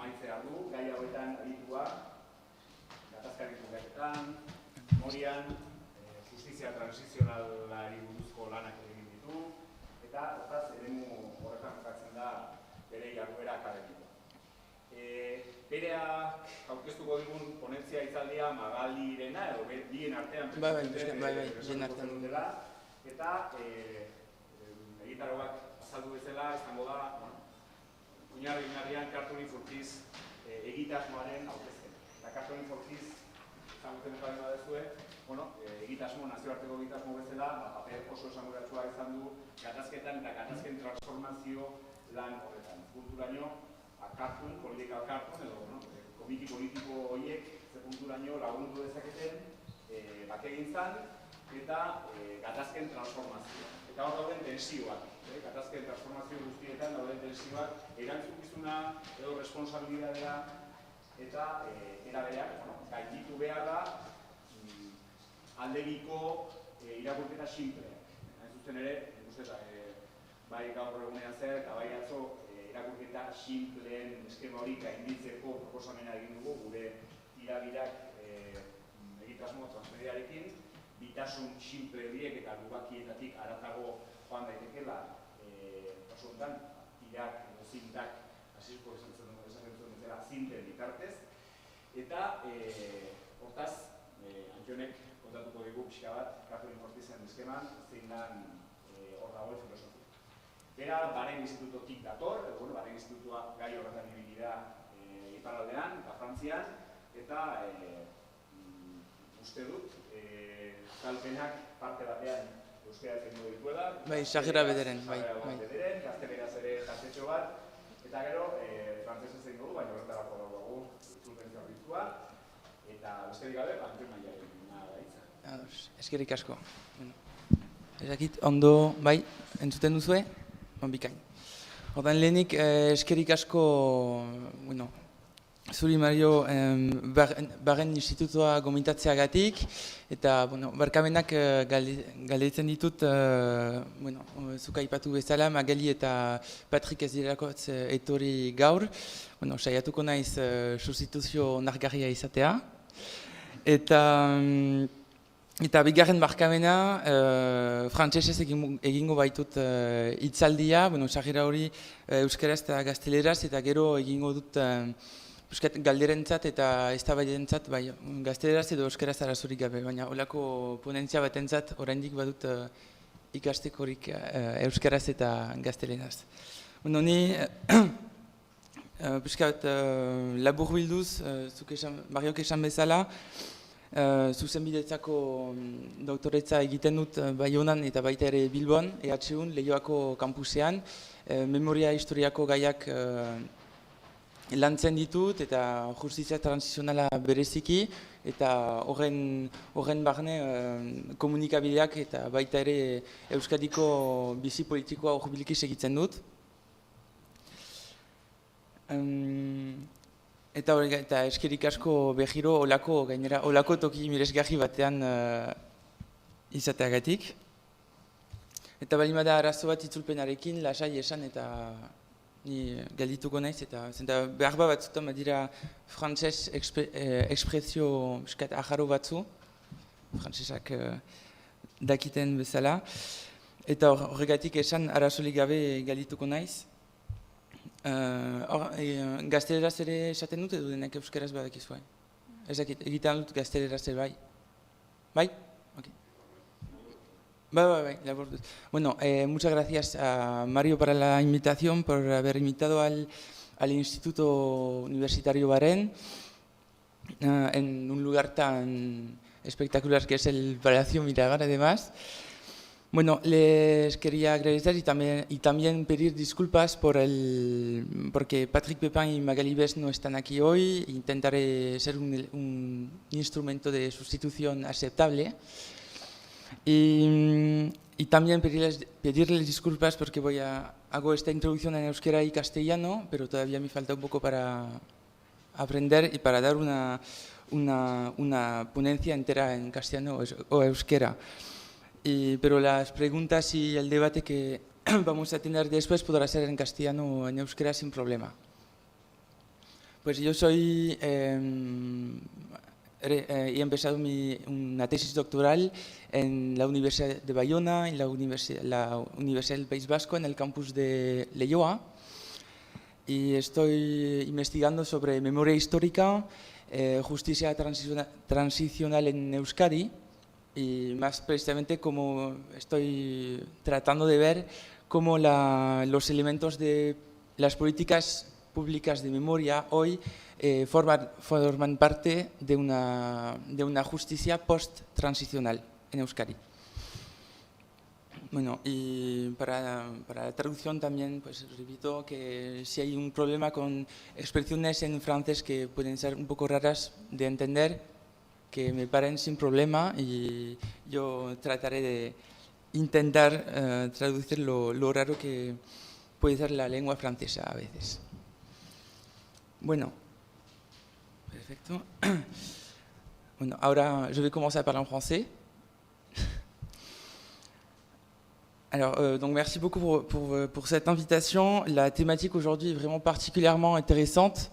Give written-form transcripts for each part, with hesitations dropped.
amaitzea du, gai hauetan aditua, gatazkari kudeaketan, memorian, justizia transizionalari buruzko lanak egin ditu, eta hortaz eremu horretan jokatzen da bere jarduera akademikoa. Berea aurkeztuko digun ponentzia hitzaldia Magalirena edo bien artean presentatzen dutela, eta egitaroak azaldu bezala izango da oinarri-oinarrian Cartooning Fortis egitasmoaren aurkezpena. Eta Cartooning Fortis ezagutzen ez baldin baduzue, egitasmo, nazioarteko egitasmo bezala, paper oso esanguratsua izan du gatazketan eta gatazken transformazio lan horretan. Kulturaino, cartoon, political cartoon, edo komiki politiko horiek ze punturaino lagundu dezaketen bakegintzan eta gatazken transformazioa. Eta hor dauden tensioak, gatazken transformazio guztietan dauden tensioak, erantzukizuna edo responsabilidadea eta erabeak gainditu beharra aldegiko irakurketa simplea. Hain zuzen ere, bai gaur egunean zer eta bai atzo irakurketa simpleen eskema hori gainditzeko proposamena egin dugu gure tirabirak egitasmo transmediarekin, bitasun simple horiek eta lubakietatik haratago joan daitekeela kasu honetan, tirak edo zintak hasiko esaten duen bezala zinten bitartez, eta hortaz, Antxonek kontatuko digu pixka bat Cartooning Fortisen eskeman, zein lan hor dagoen filosofia. Bera, Baren Institutotik dator, Baren Institutua gai horretan ibili da iparraldean eta Frantzian, eta uste dut, euskalpenak parte batean euskara egingo dituela. Bai, Xagera bederen, bai. Gazteleraz ere jatetxo bat, eta gero, frantzesez egingo du, baina horretarako dago itzulpen zerbitzua, eta besterik gabe, Antxon Maiaren da hitza. Eskerrik asko. Ezakit, ondo, bai, entzuten duzue? Bikain. Ordan lehenik, eskerrik asko, zuri Mario, Baren Institutua gomitatzeagatik, eta barkamenak galdetzen ditut, zuk aipatu bezala, Magali eta Patrik ez dirakotz etorri gaur, saiatuko naiz substituzio nargarria izatea, eta bigarren barkamena, frantsesez egingo baitut hitzaldia, sarrera hori euskaraz eta gazteleraz, eta gero egingo dut galderentzat eta eztabaidentzat, bai, gazteleraz edo euskaraz arazorik gabe, baina holako ponentzia batentzat oraindik badut ikastekorik euskaraz eta gazteleraz. Ni pixkat labur bilduz, Mariok esan bezala, zuzenbidetzako doktoretza egiten dut Baionan eta baita ere Bilbon, EHUn, Leioako kampusean, memoria historiako gaiak lantzen ditut eta justizia transizionala bereziki, eta horren barne komunikabideak eta baita ere Euskadiko bizi politikoa hurbilki segitzen dut. Eta eskerik asko behiro olako toki miresgarri batean izateagatik. Eta balimada arazo bat itzulpenarekin, lasai esan eta ni galdituko naiz, eta behar batzutan badira frantses ekspresio aharo batzu, frantsesak dakiten bezala. Eta horregatik esan arazolik gabe galdituko naiz. Gazteleraz ere esaten dut edo denek euskeraz badakizue? Ezakit, egiten dut gazteleraz ere bai? Bai? Ok. Bai, labor dut. Muchas gracias a Mario para la invitación, por haber invitado al Instituto Universitario Baren en un lugar tan espectacular que es el Palacio Miragar, además. Les quería agradecer y también pedir disculpas porque Patrick Pepin y Magali Bes no están aquí hoy. Intentaré ser un instrumento de sustitución aceptable. Y también pedirles disculpas porque hago esta introducción en euskera y castellano, pero todavía me falta un poco para aprender y para dar una ponencia entera en castellano o euskera. Pero las preguntas y el debate que vamos a tener después podrá ser en castellano o en euskera sin problema. Pues yo soy, he empezado una tesis doctoral en la Universidad de Bayona, en la Universidad del País Vasco, en el campus de Leioa, y estoy investigando sobre memoria histórica, justicia transicional en Euskadi, y más precisamente como estoy tratando de ver cómo los elementos de las políticas públicas de memoria hoy forman parte de una justicia post-transicional en Euskadi. Bueno, y para la traducción también, pues repito que si hay un problema con expresiones en francés que pueden ser un poco raras de entender, que me paren sin problema y yo trataré de intentar traducir lo raro que puede ser la lengua francesa a veces. Bueno, perfecto. Bueno, ahora je vais commencer à parler en français. Alors, donc merci beaucoup pour cette invitation. La thématique aujourd'hui est vraiment particulièrement intéressante.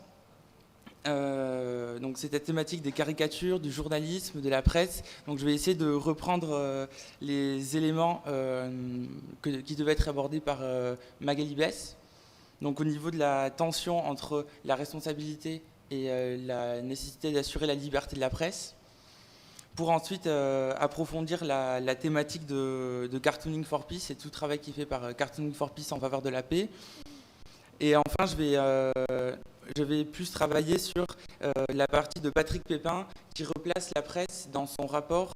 Donc c'est la thématique des caricatures, du journalisme, de la presse. Donc je vais essayer de reprendre les éléments qui devaient être abordés par Magali Bess. Donc au niveau de la tension entre la responsabilité et la nécessité d'assurer la liberté de la presse, pour ensuite approfondir la thématique de Cartooning for Peace et tout le travail qui est fait par Cartooning for Peace en faveur de la paix. Et enfin, je vais plus travailler sur la partie de Patrick Pépin qui replace la presse dans son rapport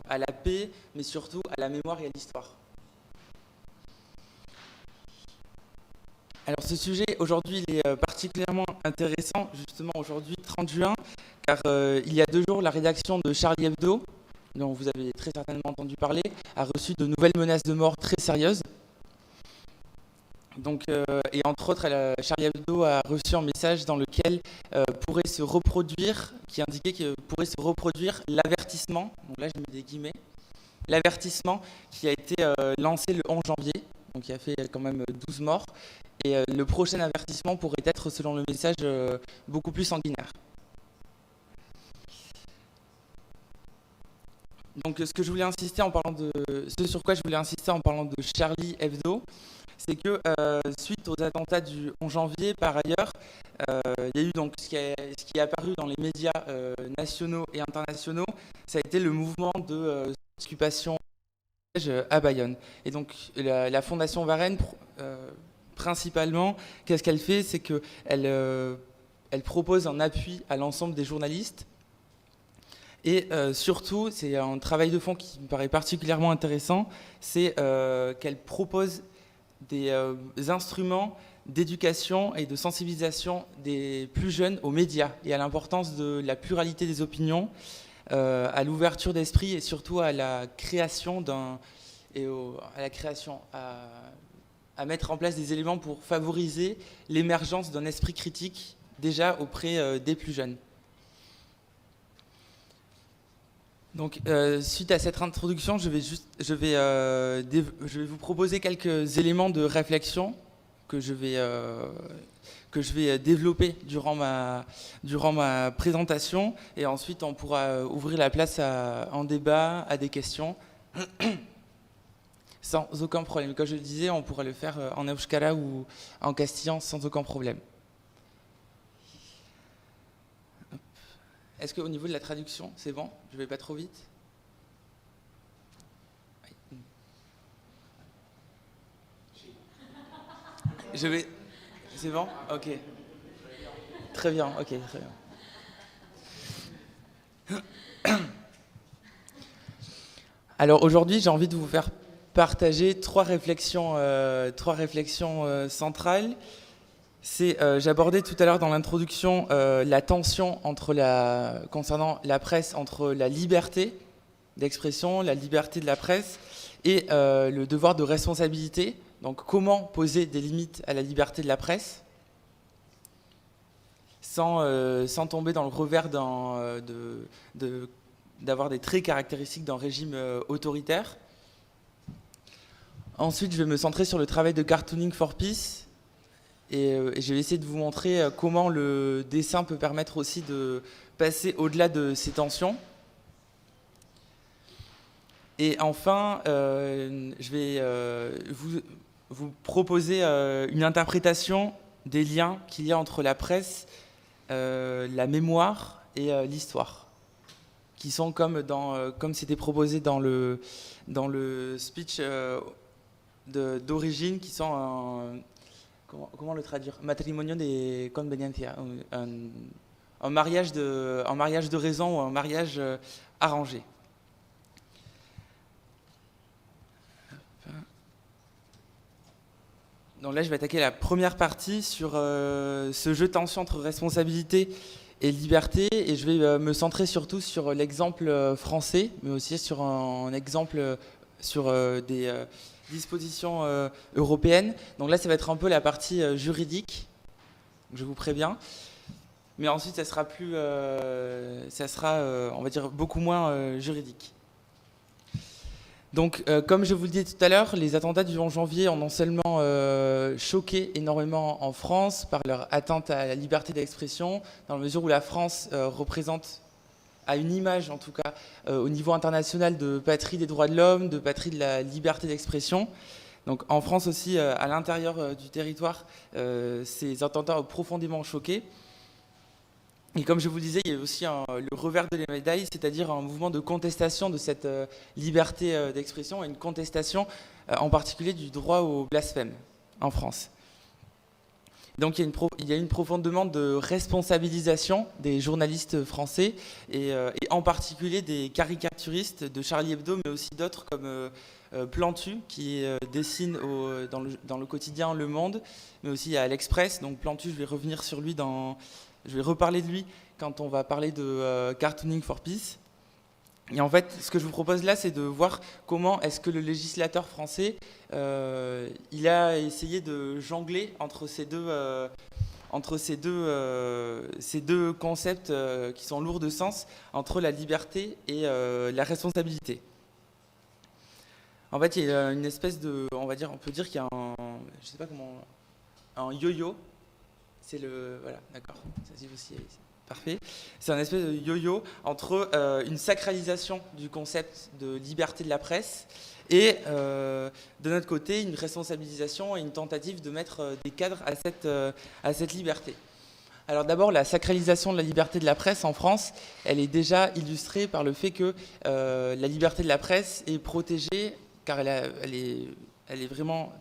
à la paix, mais surtout à la mémoire et à l'histoire. Alors ce sujet aujourd'hui il est particulièrement intéressant, justement aujourd'hui 30 juin, car il y a 2 jours la rédaction de Charlie Hebdo, dont vous avez très certainement entendu parler, a reçu de nouvelles menaces de mort très sérieuses. Donc, et entre autres, Charlie Hebdo a reçu un message dans lequel pourrait se reproduire, qui indiquait que pourrait se reproduire l'avertissement, donc là je mets des guillemets, l'avertissement qui a été lancé le 11 janvier, donc qui a fait quand même 12 morts, et le prochain avertissement pourrait être, selon le message, beaucoup plus sanguinaire. Donc ce sur quoi je voulais insister en parlant de Charlie Hebdo, c'est que suite aux attentats du 11 janvier, par ailleurs, il y a eu donc ce qui est apparu dans les médias nationaux et internationaux, ça a été le mouvement de occupation à Bayonne. Et donc la Fondation Varenne, principalement, qu'est-ce qu'elle fait? C'est qu'elle propose un appui à l'ensemble des journalistes. Et surtout, c'est un travail de fond qui me paraît particulièrement intéressant, c'est qu'elle propose des instruments d'éducation et de sensibilisation des plus jeunes aux médias et à l'importance de la pluralité des opinions, à l'ouverture d'esprit et surtout à la création à mettre en place des éléments pour favoriser l'émergence d'un esprit critique déjà auprès des plus jeunes. Donc, suite à cette introduction, je vais vous proposer quelques éléments de réflexion que je vais développer durant ma présentation, et ensuite on pourra ouvrir la place en débat, à des questions, sans aucun problème. Comme je le disais, on pourra le faire en euskara ou en castillan sans aucun problème. Est-ce qu'au niveau de la traduction, c'est bon? Je ne vais pas trop vite? C'est bon? Ok. Très bien, ok, très bien. Alors aujourd'hui, j'ai envie de vous faire partager trois réflexions centrales. J'abordais tout à l'heure dans l'introduction la tension concernant la presse entre la liberté d'expression, la liberté de la presse et le devoir de responsabilité. Donc comment poser des limites à la liberté de la presse sans tomber dans le revers d'avoir des traits caractéristiques d'un régime autoritaire. Ensuite, je vais me centrer sur le travail de Cartooning for Peace Et je vais essayer de vous montrer comment le dessin peut permettre aussi de passer au-delà de ces tensions. Et enfin, je vais vous proposer une interprétation des liens qu'il y a entre la presse, la mémoire et l'histoire, qui sont comme c'était proposé dans le speech d'origine, qui sont comment le traduire, matrimonio de conveniencia, un mariage de raison ou un mariage arrangé. Donc là, je vais attaquer la première partie sur ce jeu de tension entre responsabilité et liberté, et je vais me centrer surtout sur l'exemple français, mais aussi sur un exemple sur des dispositions européennes. Donc là, ça va être un peu la partie juridique, je vous préviens. Mais ensuite, ça sera on va dire, beaucoup moins juridique. Donc, comme je vous le disais tout à l'heure, les attentats du 11 janvier ont non seulement choqué énormément en France par leur atteinte à la liberté d'expression, dans la mesure où la France représente, à une image en tout cas, au niveau international de patrie des droits de l'homme, de patrie de la liberté d'expression. Donc en France aussi, à l'intérieur du territoire, ces attentats ont profondément choqué. Et comme je vous le disais, il y a aussi le revers de la médaille, c'est-à-dire un mouvement de contestation de cette liberté d'expression et une contestation en particulier du droit au blasphème en France. Donc il y a une profonde demande de responsabilisation des journalistes français et en particulier des caricaturistes de Charlie Hebdo, mais aussi d'autres comme Plantu qui dessine dans le quotidien Le Monde, mais aussi à l'Express. Donc Plantu, je vais revenir sur lui je vais reparler de lui quand on va parler de Cartooning for Peace. Et en fait, ce que je vous propose là, c'est de voir comment est-ce que le législateur français, il a essayé de jongler entre ces deux concepts qui sont lourds de sens, entre la liberté et la responsabilité. En fait, il y a une espèce de, on peut dire qu'il y a un yo-yo. C'est voilà, d'accord, ça aussi, parfait. C'est un espèce de yo-yo entre une sacralisation du concept de liberté de la presse et de notre côté une responsabilisation et une tentative de mettre des cadres à cette liberté. Alors d'abord, la sacralisation de la liberté de la presse en France, elle est déjà illustrée par le fait que la liberté de la presse est protégée, car elle est vraiment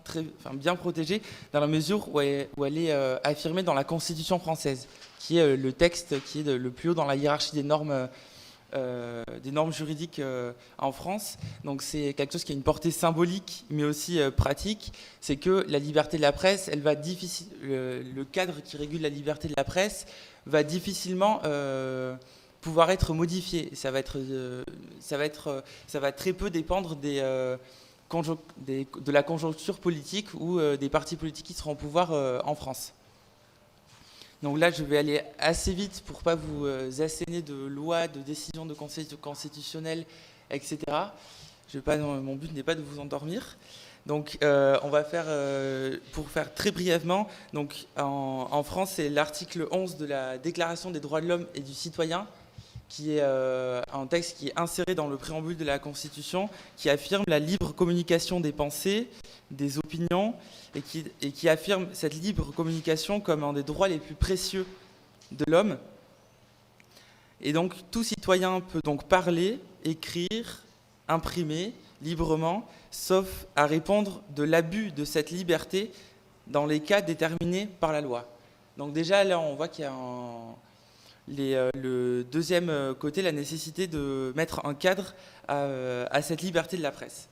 bien protégée dans la mesure où elle est affirmée dans la Constitution française, qui est le texte qui est le plus haut dans la hiérarchie des normes juridiques en France. Donc c'est quelque chose qui a une portée symbolique, mais aussi pratique. C'est que la liberté de la presse, le cadre qui régule la liberté de la presse va difficilement pouvoir être modifié. Ça va très peu dépendre de la conjoncture politique ou des partis politiques qui seront au pouvoir en France. Donc là, je vais aller assez vite pour ne pas vous asséner de lois, de décisions de conseil constitutionnel, etc. Mon but n'est pas de vous endormir. Donc on va faire, pour faire très brièvement, donc, en France, c'est l'article 11 de la Déclaration des droits de l'homme et du citoyen, qui est un texte qui est inséré dans le préambule de la Constitution, qui affirme la libre communication des pensées, des opinions, et qui affirme cette libre communication comme un des droits les plus précieux de l'homme. Et donc, tout citoyen peut donc parler, écrire, imprimer librement, sauf à répondre de l'abus de cette liberté dans les cas déterminés par la loi. Donc déjà, là, on voit qu'il y a le deuxième côté, la nécessité de mettre un cadre à cette liberté de la presse.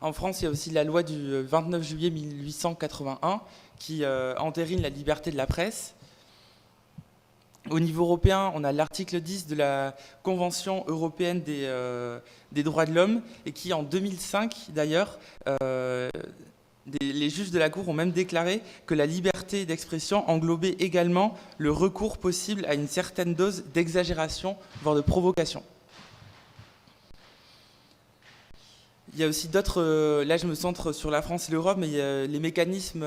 En France, il y a aussi la loi du 29 juillet 1881 qui entérine la liberté de la presse. Au niveau européen, on a l'article 10 de la Convention européenne des droits de l'homme, et qui, en 2005, d'ailleurs, les juges de la Cour ont même déclaré que la liberté d'expression englobait également le recours possible à une certaine dose d'exagération, voire de provocation. Il y a aussi d'autres, là je me centre sur la France et l'Europe, mais il y a les mécanismes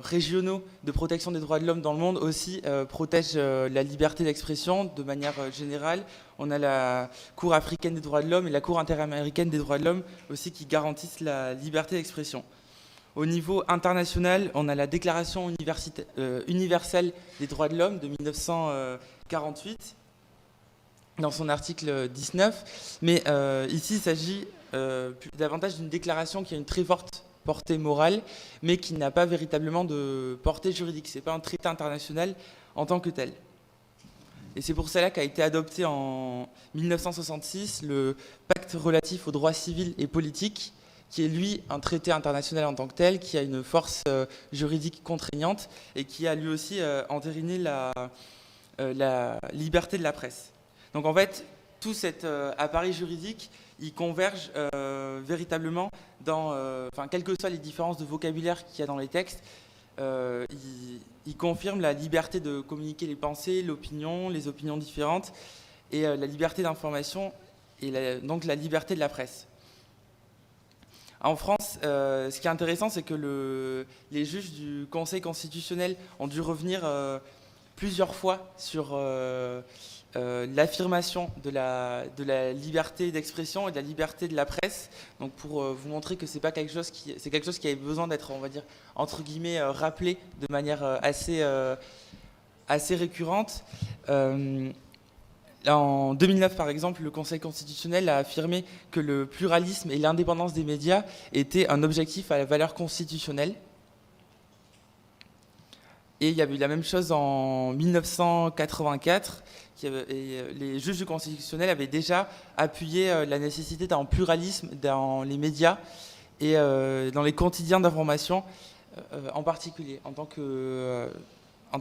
régionaux de protection des droits de l'homme dans le monde aussi protègent la liberté d'expression de manière générale. On a la Cour africaine des droits de l'homme et la Cour interaméricaine des droits de l'homme aussi qui garantissent la liberté d'expression. Au niveau international, on a la Déclaration universelle des droits de l'homme de 1948 dans son article 19, mais ici il s'agit davantage d'une déclaration qui a une très forte portée morale, mais qui n'a pas véritablement de portée juridique. Ce n'est pas un traité international en tant que tel. Et c'est pour cela qu'a été adopté en 1966 le pacte relatif aux droits civils et politiques, qui est lui un traité international en tant que tel, qui a une force juridique contraignante et qui a lui aussi entériné la liberté de la presse. Donc en fait, tout cet appareil juridique, il converge véritablement dans, quelles que soient les différences de vocabulaire qu'il y a dans les textes, il confirme la liberté de communiquer les pensées, l'opinion, les opinions différentes, et la liberté d'information, et donc la liberté de la presse. En France, ce qui est intéressant, c'est que les juges du Conseil constitutionnel ont dû revenir plusieurs fois sur l'affirmation de la liberté d'expression et de la liberté de la presse, donc pour vous montrer que c'est quelque chose qui avait besoin d'être, on va dire, entre guillemets, rappelé de manière assez récurrente. En 2009, par exemple, le Conseil constitutionnel a affirmé que le pluralisme et l'indépendance des médias étaient un objectif à la valeur constitutionnelle. Et il y avait eu la même chose en 1984. Les juges du Constitutionnel avaient déjà appuyé la nécessité d'un pluralisme dans les médias et dans les quotidiens d'information en particulier, en tant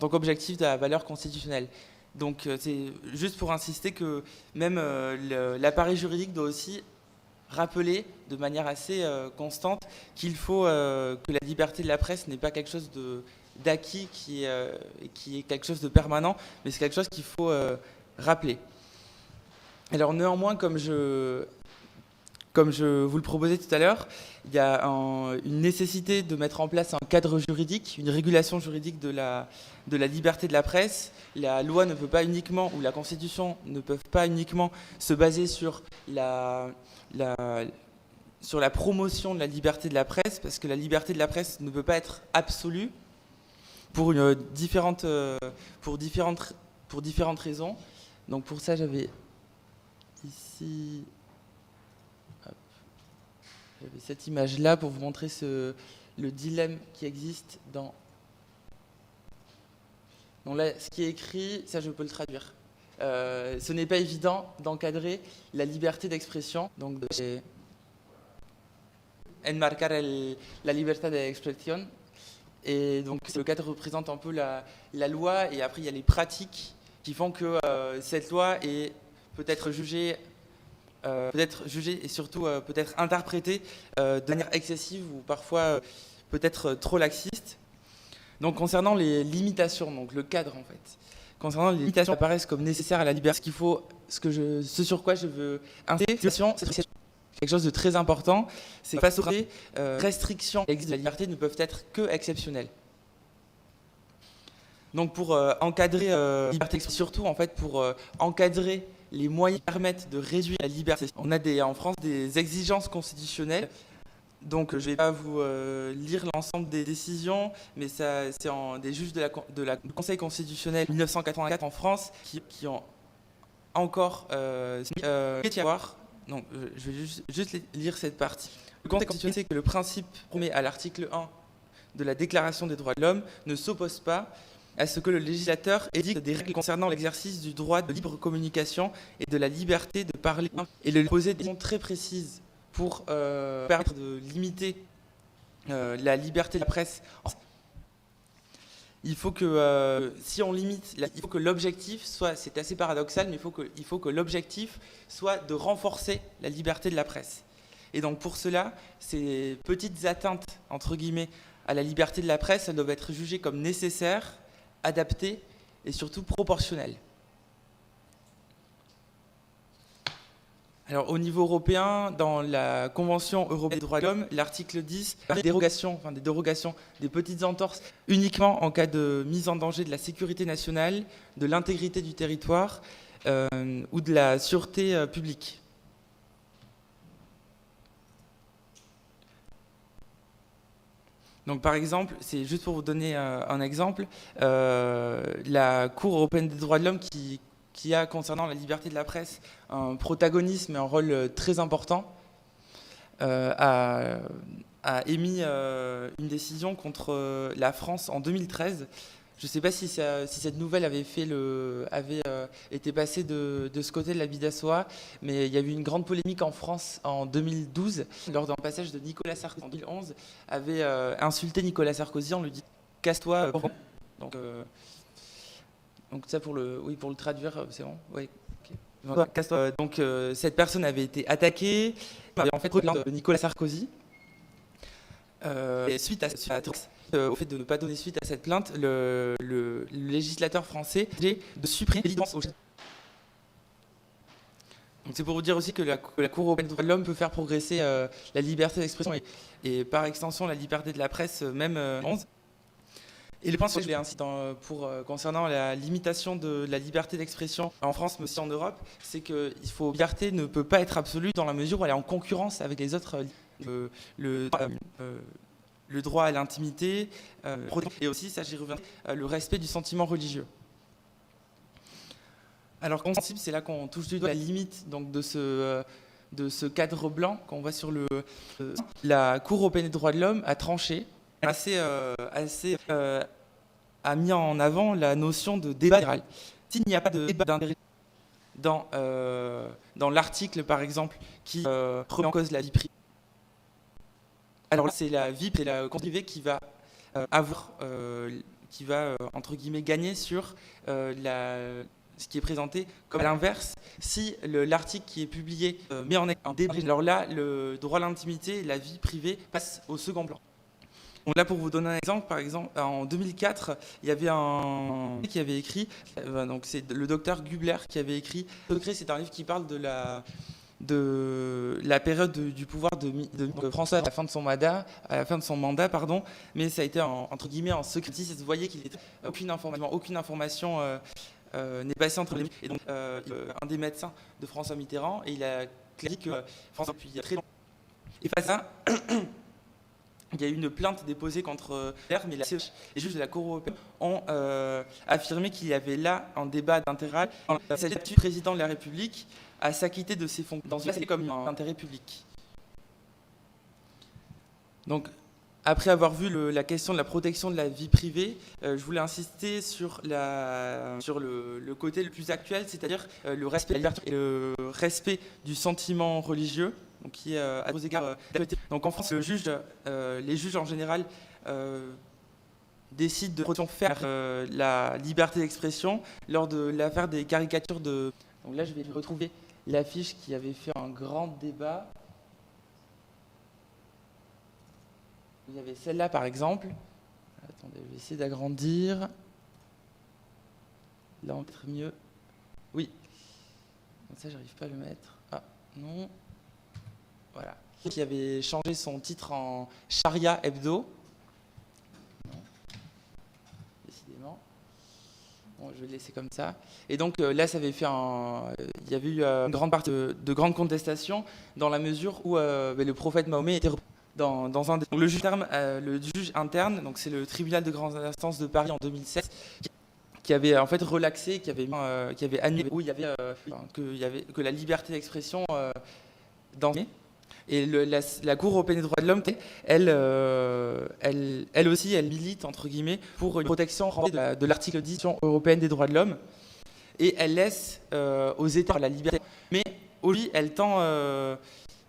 qu'objectif de la valeur constitutionnelle. Donc c'est juste pour insister que même l'appareil juridique doit aussi rappeler de manière assez constante qu'il faut que la liberté de la presse n'est pas quelque chose d'acquis qui est quelque chose de permanent, mais c'est quelque chose qu'il faut rappeler. Alors néanmoins, comme je vous le proposais tout à l'heure, il y a une nécessité de mettre en place un cadre juridique, une régulation juridique de la liberté de la presse. La loi ne peut pas uniquement, ou la Constitution ne peuvent pas uniquement se baser sur la promotion de la liberté de la presse, parce que la liberté de la presse ne peut pas être absolue pour différentes raisons. Donc pour ça, j'avais ici... J'avais cette image-là pour vous montrer le dilemme qui existe dans... Donc là, ce qui est écrit, ça je peux le traduire. Ce n'est pas évident d'encadrer la liberté d'expression. Donc, enmarcar la liberté d'expression. Et donc, le cadre représente un peu la loi. Et après, il y a les pratiques qui font que cette loi est peut-être jugée et surtout peut-être interprétée de manière excessive ou parfois peut-être trop laxiste. Donc concernant les limitations, donc le cadre en fait, concernant les limitations qui apparaissent comme nécessaires à la liberté, ce sur quoi je veux insister, c'est quelque chose de très important, c'est que face aux restrictions qui existent de la liberté ne peuvent être que exceptionnelles. Donc pour encadrer la liberté, surtout en fait pour encadrer les moyens qui permettent de réduire la liberté. On a en France des exigences constitutionnelles. Donc je ne vais pas vous lire l'ensemble des décisions, mais c'est des juges du Conseil constitutionnel 1984 en France qui ont encore donc je vais juste lire cette partie. Le Conseil constitutionnel sait que le principe promis à l'article 1 de la Déclaration des droits de l'homme ne s'oppose pas à ce que le législateur édicte des règles concernant l'exercice du droit de libre communication et de la liberté de parler et de poser des questions très précises pour permettre de limiter la liberté de la presse. Il faut que, si on limite, il faut que l'objectif soit, c'est assez paradoxal, mais il faut que l'objectif soit de renforcer la liberté de la presse. Et donc pour cela, ces petites atteintes, entre guillemets, à la liberté de la presse, elles doivent être jugées comme nécessaires, adaptées et surtout proportionnelles. Alors, au niveau européen, dans la Convention européenne des droits de l'homme, l'article 10, des dérogations, des petites entorses, uniquement en cas de mise en danger de la sécurité nationale, de l'intégrité du territoire ou de la sûreté publique. Donc, par exemple, c'est juste pour vous donner un exemple, la Cour européenne des droits de l'homme qui a, concernant la liberté de la presse, un protagonisme et un rôle très important, a émis une décision contre la France en 2013. Je ne sais pas si cette nouvelle avait été passée de ce côté de la Bidassoa, mais il y a eu une grande polémique en France en 2012, lors d'un passage de Nicolas Sarkozy en 2011, avait insulté Nicolas Sarkozy en lui disant « casse-toi ». Donc ça pour le traduire, c'est bon. Oui. Okay. Donc cette personne avait été attaquée, avait en fait plainte de Nicolas Sarkozy. Et suite au fait de ne pas donner suite à cette plainte, le législateur français a décidé de supprimer l'évidence au. Donc c'est pour vous dire aussi que la Cour européenne des droits de l'homme peut faire progresser la liberté d'expression et par extension la liberté de la presse, même 11. Et le point sur lequel je vais inciter concernant la limitation de la liberté d'expression en France, mais aussi en Europe, c'est que la liberté ne peut pas être absolue dans la mesure où elle est en concurrence avec les autres. Le droit à l'intimité, et aussi, ça j'y reviens, le respect du sentiment religieux. Alors, en principe, c'est là qu'on touche du doigt la limite donc, de ce cadre blanc qu'on voit sur la Cour européenne des droits de l'homme a tranché, a mis en avant la notion de débat général. S'il n'y a pas de débat d'intérêt dans l'article, par exemple, qui remet en cause la vie privée, alors là, c'est la vie privée qui va entre guillemets gagner sur ce qui est présenté comme à l'inverse. Si l'article qui est publié met en débat, alors là, le droit à l'intimité, la vie privée passe au second plan. Donc là, pour vous donner un exemple, par exemple, en 2004, il y avait un qui avait écrit, donc c'est le docteur Gubler qui avait écrit « Secret », c'est un livre qui parle de la période du pouvoir de François à la fin de son mandat, mais ça a été entre guillemets en secret. Vous voyez qu'il n'était aucune information n'est passée entre les mains. Et donc, un des médecins de François Mitterrand, et il a dit que François depuis très longtemps. Et face à ça, il y a eu une plainte déposée contre l'air, mais les juges de la Cour européenne ont affirmé qu'il y avait là un débat d'intérêt. Il s'agit du président de la République à s'acquitter de ses fonctions comme un intérêt public. Donc, après avoir vu la question de la protection de la vie privée, je voulais insister sur le côté le plus actuel, c'est-à-dire le respect de la liberté et le respect du sentiment religieux. Donc, qui est à vos égards donc en France, les juges en général décident de faire la liberté d'expression lors de l'affaire des caricatures de. Donc là, je vais retrouver l'affiche qui avait fait un grand débat. Il y avait celle-là, par exemple. Attendez, je vais essayer d'agrandir. Là, on peut être mieux. Oui. Donc ça, j'arrive pas à le mettre. Ah, non. Voilà. Qui avait changé son titre en Charia Hebdo. Non. Décidément. Bon, je vais le laisser comme ça. Et donc là, ça avait fait il y avait eu une grande partie de grandes contestations dans la mesure où le prophète Mahomet était dans un le juge interne, donc c'est le tribunal de grande instance de Paris en 2007, qui avait en fait relaxé, qui avait annulé où il y avait que la liberté d'expression dans. Et la Cour européenne des droits de l'homme, elle aussi, elle milite, entre guillemets, pour une protection de l'article 10 européenne des droits de l'homme. Et elle laisse aux États la liberté. Mais aujourd'hui, elle tend à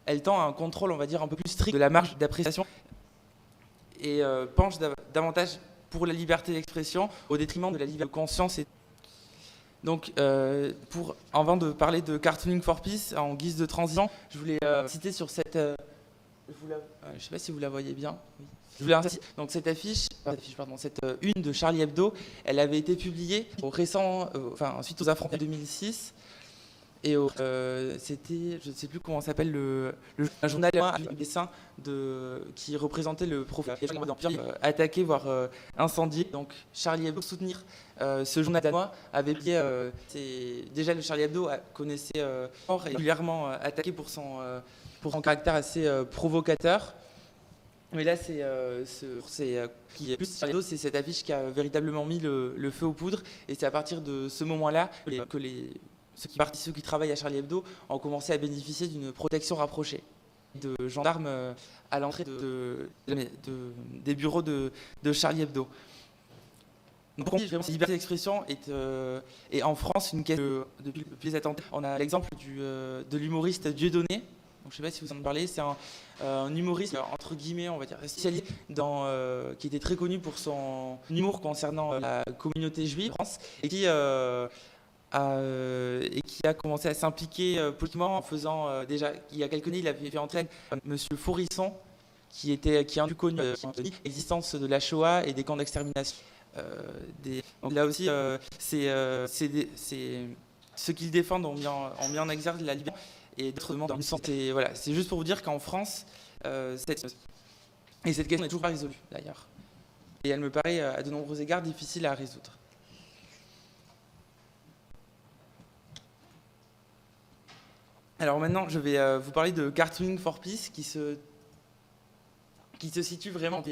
un contrôle, on va dire, un peu plus strict de la marge d'appréciation et penche davantage pour la liberté d'expression au détriment de la liberté de conscience. Donc, avant de parler de Cartooning for Peace, en guise de transition, je voulais citer sur cette. Je ne sais pas si vous la voyez bien. Oui. Je voulais insister. Donc, cette une de Charlie Hebdo, elle avait été publiée suite aux affrontements de 2006. Et c'était, je ne sais plus comment s'appelle, un journal avec un dessin qui représentait le profil d'Empire attaqué, voire incendié. Donc Charlie Hebdo, pour soutenir ce journal danois, avait pris. Déjà, le Charlie Hebdo connaissait fort et régulièrement attaqué pour son caractère assez provocateur. Mais là, plus Charlie Hebdo, c'est cette affiche qui a véritablement mis le feu aux poudres. Et c'est à partir de ce moment-là que ceux qui travaillent à Charlie Hebdo ont commencé à bénéficier d'une protection rapprochée de gendarmes à l'entrée des bureaux de Charlie Hebdo. Donc, cette liberté d'expression est en France une question depuis les attentats. On a l'exemple de l'humoriste Dieudonné. Donc, je ne sais pas si vous en parlez, c'est un humoriste, entre guillemets, on va dire, spécialisé qui était très connu pour son humour concernant la communauté juive en France et qui a commencé à s'impliquer politiquement en faisant déjà, il y a quelques années, il avait fait entrer Monsieur Faurisson, qui est un plus connu l'existence de la Shoah et des camps d'extermination. Donc là aussi, ceux qui le défendent ont mis en exergue la liberté et d'autres demandent une santé. Voilà, c'est juste pour vous dire qu'en France, cette question n'est toujours pas résolue d'ailleurs. Et elle me paraît à de nombreux égards difficile à résoudre. Alors maintenant, je vais vous parler de Cartooning for Peace qui se situe vraiment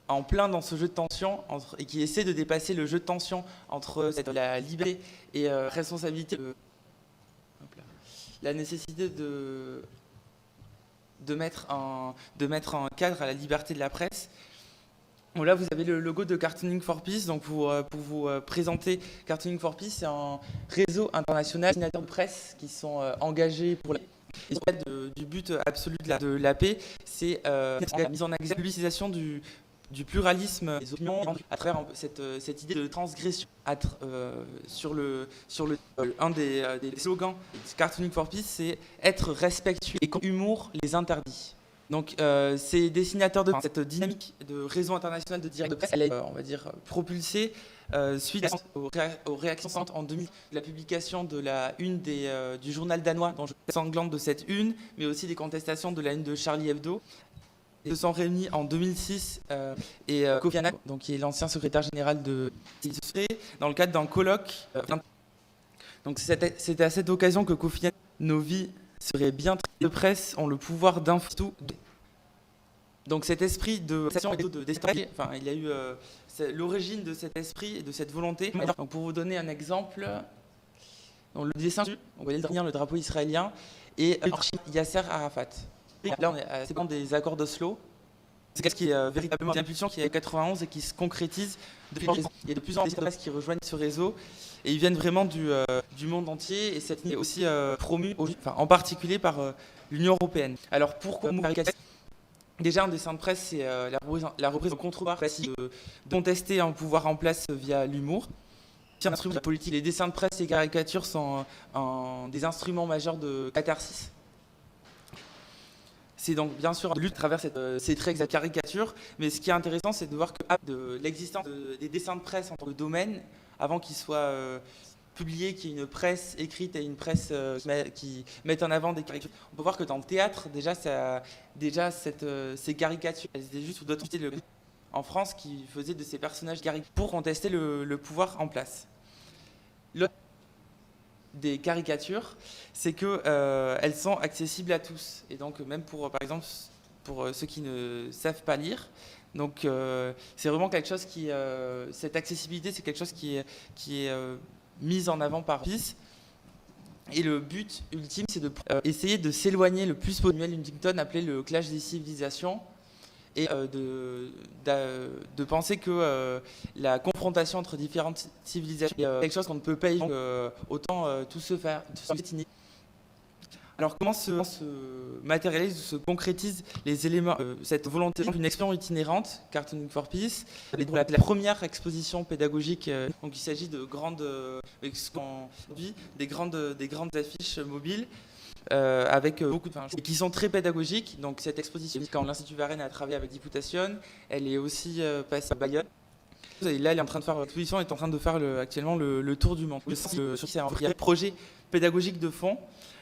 en plein dans ce jeu de tension et qui essaie de dépasser le jeu de tension entre la liberté et responsabilité, la nécessité de mettre un cadre à la liberté de la presse. Bon, là, vous avez le logo de Cartooning for Peace. Donc, pour vous présenter, Cartooning for Peace, c'est un réseau international de dessinateurs de presse qui sont engagés pour du but absolu de la paix, c'est la mise en exergue, la publicisation du pluralisme des opinions à travers cette idée de transgression. Un des slogans de Cartooning for Peace, c'est être respectueux et comme humour les interdits. Donc, ces dessinateurs de cette dynamique de réseau international de direct de presse, elle est, on va dire, propulsée suite aux réactions en 2000, la publication de la une du journal danois, dont je suis sanglante de cette une, mais aussi des contestations de la une de Charlie Hebdo. Ils se sont réunis en 2006 et Kofi Annan, donc, qui est l'ancien secrétaire général dans le cadre d'un colloque. Donc, c'était à cette occasion que Kofi Annan, nos vies seraient bien traitées de presse, ont le pouvoir d'influer tout. Donc cet esprit de enfin, il y a eu l'origine de cet esprit et de cette volonté. Donc, pour vous donner un exemple, dans le dessin, on voyait le drapeau israélien et Yasser Arafat. Là, on est à la des accords d'Oslo. C'est quelque chose qui est véritablement une impulsion qui est en 91 et qui se concrétise depuis longtemps. Il y a de plus en plus de presse qui rejoignent ce réseau et ils viennent vraiment du monde entier et cette ligne est aussi promue, en particulier par l'Union européenne. Alors pourquoi déjà, un dessin de presse, c'est la reprise en contre-pouvoir de contester un pouvoir en place via l'humour. C'est un instrument politique. Les dessins de presse et caricatures sont des instruments majeurs de catharsis. C'est donc bien sûr de lutte à travers ces traits de caricature, mais ce qui est intéressant, c'est de voir que de l'existence des dessins de presse en tant que domaine, avant qu'ils soient publiés, qu'il y ait une presse écrite et une presse qui mettent en avant des caricatures. On peut voir que dans le théâtre, ces caricatures, elles étaient juste sous d'autres styles en France qui faisaient de ces personnages pour contester le pouvoir en place. L'autre des caricatures, c'est qu'elles sont accessibles à tous. Et donc, même par exemple, pour ceux qui ne savent pas lire. Donc, c'est vraiment quelque chose cette accessibilité, c'est quelque chose qui est mise en avant par PIS. Et le but ultime, c'est d'essayer de s'éloigner le plus possible. Huntington appelait le clash des civilisations. Et de penser que la confrontation entre différentes civilisations est quelque chose qu'on ne peut pas éviter, autant tout se faire. Alors comment se matérialise, se concrétise les éléments, cette volonté d'une exposition itinérante, Cartooning for Peace, la première exposition pédagogique, donc il s'agit de des grandes affiches mobiles, avec beaucoup qui sont très pédagogiques. Donc cette exposition, quand l'Institut Varenne a travaillé avec Députation, elle est aussi passée à Bayonne. Et là, elle est en train de faire l'exposition est en train de faire actuellement le tour du monde. C'est un vrai projet pédagogique de fond.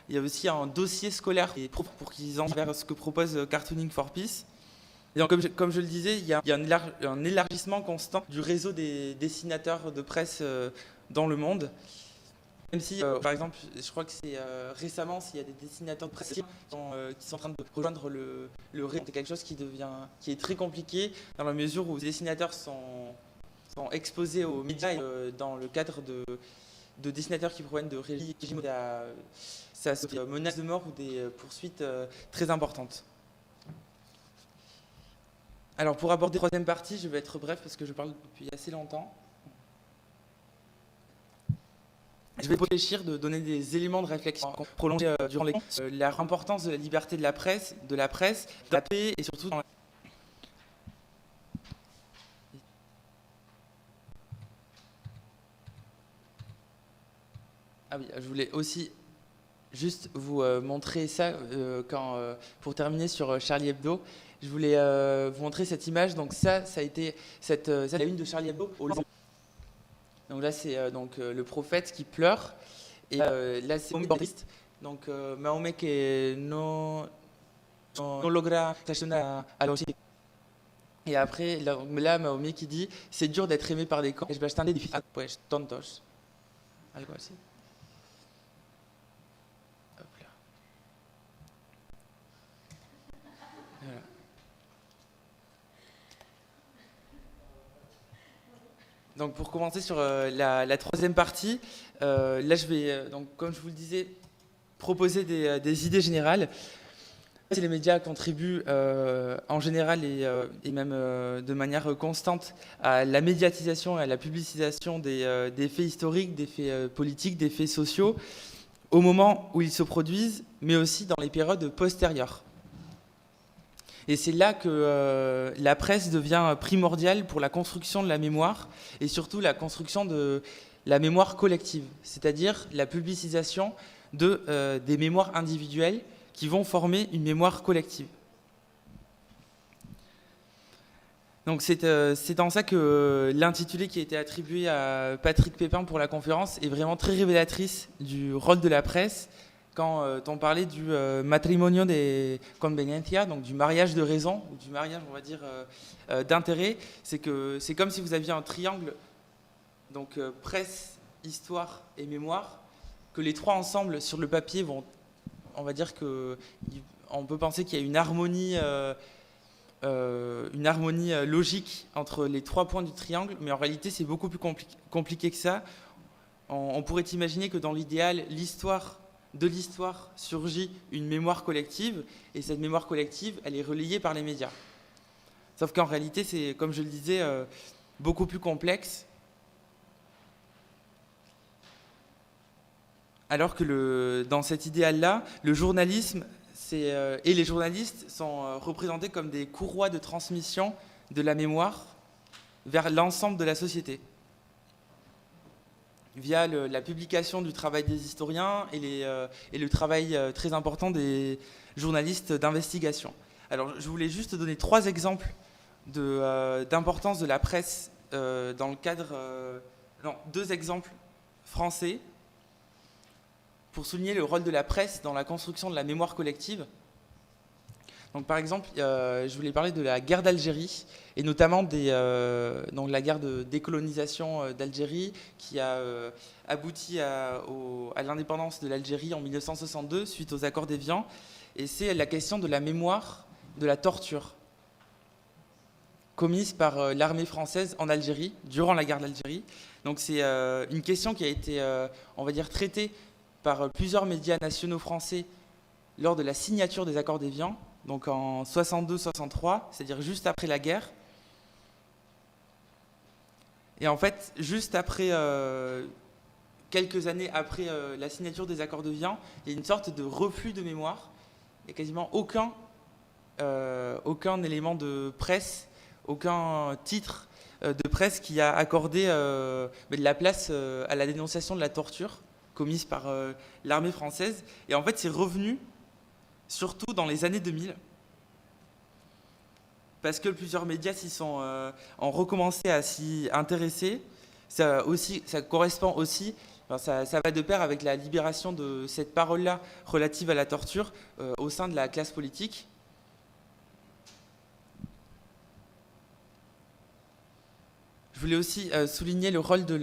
Il y a aussi un dossier scolaire pour qu'ils en vers ce que propose Cartooning for Peace. Et donc, comme je le disais, il y a un élargissement constant du réseau des dessinateurs de presse dans le monde. Même si, par exemple, je crois que c'est récemment, s'il y a des dessinateurs de presse qui sont en train de rejoindre le réseau, c'est quelque chose qui est très compliqué dans la mesure où les dessinateurs sont exposés aux médias dans le cadre de dessinateurs qui proviennent de régimes ça se menace de mort ou des poursuites très importantes. Alors pour aborder la troisième partie, je vais être bref parce que je parle depuis assez longtemps. Je vais réfléchir de donner des éléments de réflexion prolongés durant les la importance de la liberté de la presse, de la paix et surtout dans la... Ah oui, je voulais aussi juste vous montrer ça pour terminer sur Charlie Hebdo. Je voulais vous montrer cette image. Donc ça a été la une de Charlie Hebdo. Donc là, c'est le prophète qui pleure. Et là, c'est Mahomet triste. Donc Mahomet que no logra traicionar a los... Et après, là, Mahomet qui dit « C'est dur d'être aimé par des cons. Es bastante difícil pues tontos. » Algo así. Hop là. Voilà. Donc pour commencer sur la troisième partie, là je vais, donc, comme je vous le disais, proposer des idées générales. Les médias contribuent en général et même de manière constante à la médiatisation et à la publicisation des faits historiques, des faits politiques, des faits sociaux, au moment où ils se produisent, mais aussi dans les périodes postérieures. Et c'est là que la presse devient primordiale pour la construction de la mémoire et surtout la construction de la mémoire collective, c'est-à-dire la publicisation des mémoires individuelles qui vont former une mémoire collective. Donc c'est en ça que l'intitulé qui a été attribué à Patrick Pépin pour la conférence est vraiment très révélatrice du rôle de la presse quand on parlait du matrimonio de conveniencia, donc du mariage de raison, ou du mariage, on va dire, d'intérêt. C'est comme si vous aviez un triangle, donc presse, histoire et mémoire, que les trois ensemble sur le papier vont, on va dire on peut penser qu'il y a une harmonie logique entre les trois points du triangle, mais en réalité c'est beaucoup plus compliqué que ça. On pourrait imaginer que dans l'idéal, de l'histoire surgit une mémoire collective, et cette mémoire collective, elle est relayée par les médias. Sauf qu'en réalité, c'est, comme je le disais, beaucoup plus complexe. Alors que dans cet idéal-là, le journalisme et les journalistes sont représentés comme des courroies de transmission de la mémoire vers l'ensemble de la société, via la publication du travail des historiens et le travail très important des journalistes d'investigation. Alors, je voulais juste donner 3 exemples d'importance de la presse dans le cadre... 2 exemples français pour souligner le rôle de la presse dans la construction de la mémoire collective. Donc, par exemple, je voulais parler de la guerre d'Algérie, et notamment donc la guerre de décolonisation d'Algérie, qui a abouti à l'indépendance de l'Algérie en 1962, suite aux accords d'Évian. Et c'est la question de la mémoire de la torture commise par l'armée française en Algérie, durant la guerre d'Algérie. Donc c'est une question qui a été, on va dire, traitée par plusieurs médias nationaux français lors de la signature des accords d'Évian, donc en 62-63, c'est-à-dire juste après la guerre. Et en fait, juste après, quelques années après la signature des accords d'Évian, il y a une sorte de reflux de mémoire. Il n'y a quasiment aucun élément de presse, aucun titre de presse qui a accordé de la place à la dénonciation de la torture commise par l'armée française. Et en fait, c'est revenu surtout dans les années 2000. parce que plusieurs médias ont recommencé à s'y intéresser. Ça correspond aussi, enfin, ça va de pair avec la libération de cette parole-là relative à la torture au sein de la classe politique. Je voulais aussi souligner le rôle de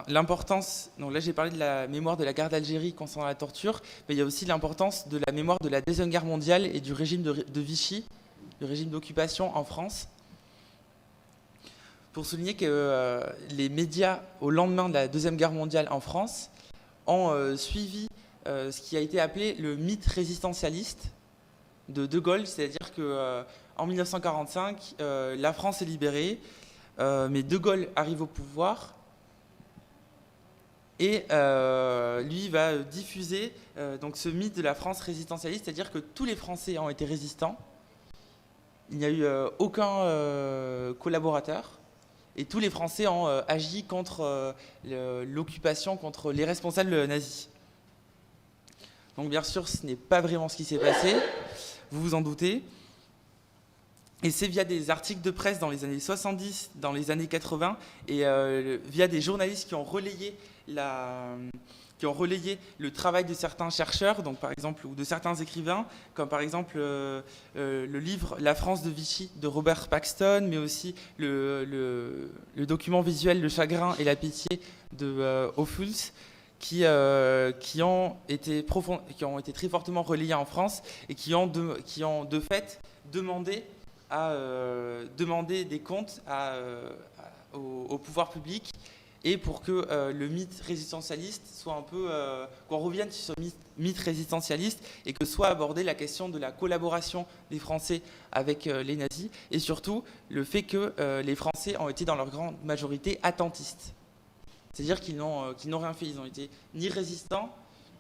l'importance. Donc là, j'ai parlé de la mémoire de la guerre d'Algérie concernant la torture, mais il y a aussi l'importance de la mémoire de la Deuxième Guerre mondiale et du régime de Vichy, du régime d'occupation en France. Pour souligner que les médias, au lendemain de la Deuxième Guerre mondiale en France, ont suivi ce qui a été appelé le mythe résistentialiste de Gaulle, c'est-à-dire qu'en 1945, la France est libérée, mais De Gaulle arrive au pouvoir et lui va diffuser donc ce mythe de la France résistentialiste, c'est-à-dire que tous les Français ont été résistants, il n'y a eu aucun collaborateur, et tous les Français ont agi contre l'occupation, contre les responsables nazis. Donc bien sûr, ce n'est pas vraiment ce qui s'est passé, vous vous en doutez. Et c'est via des articles de presse dans les années 70, dans les années 80, et via des journalistes qui ont relayé le travail de certains chercheurs, donc par exemple, ou de certains écrivains, comme par exemple le livre « La France de Vichy » de Robert Paxton, mais aussi le document visuel « Le chagrin et la pitié » de Ophuls, qui ont été très fortement relayés en France et qui ont de fait demandé des comptes au pouvoir public, et pour que le mythe résistentialiste soit un peu... qu'on revienne sur ce mythe résistentialiste et que soit abordée la question de la collaboration des Français avec les nazis, et surtout le fait que les Français ont été dans leur grande majorité attentistes. C'est-à-dire qu'ils n'ont rien fait, ils n'ont été ni résistants,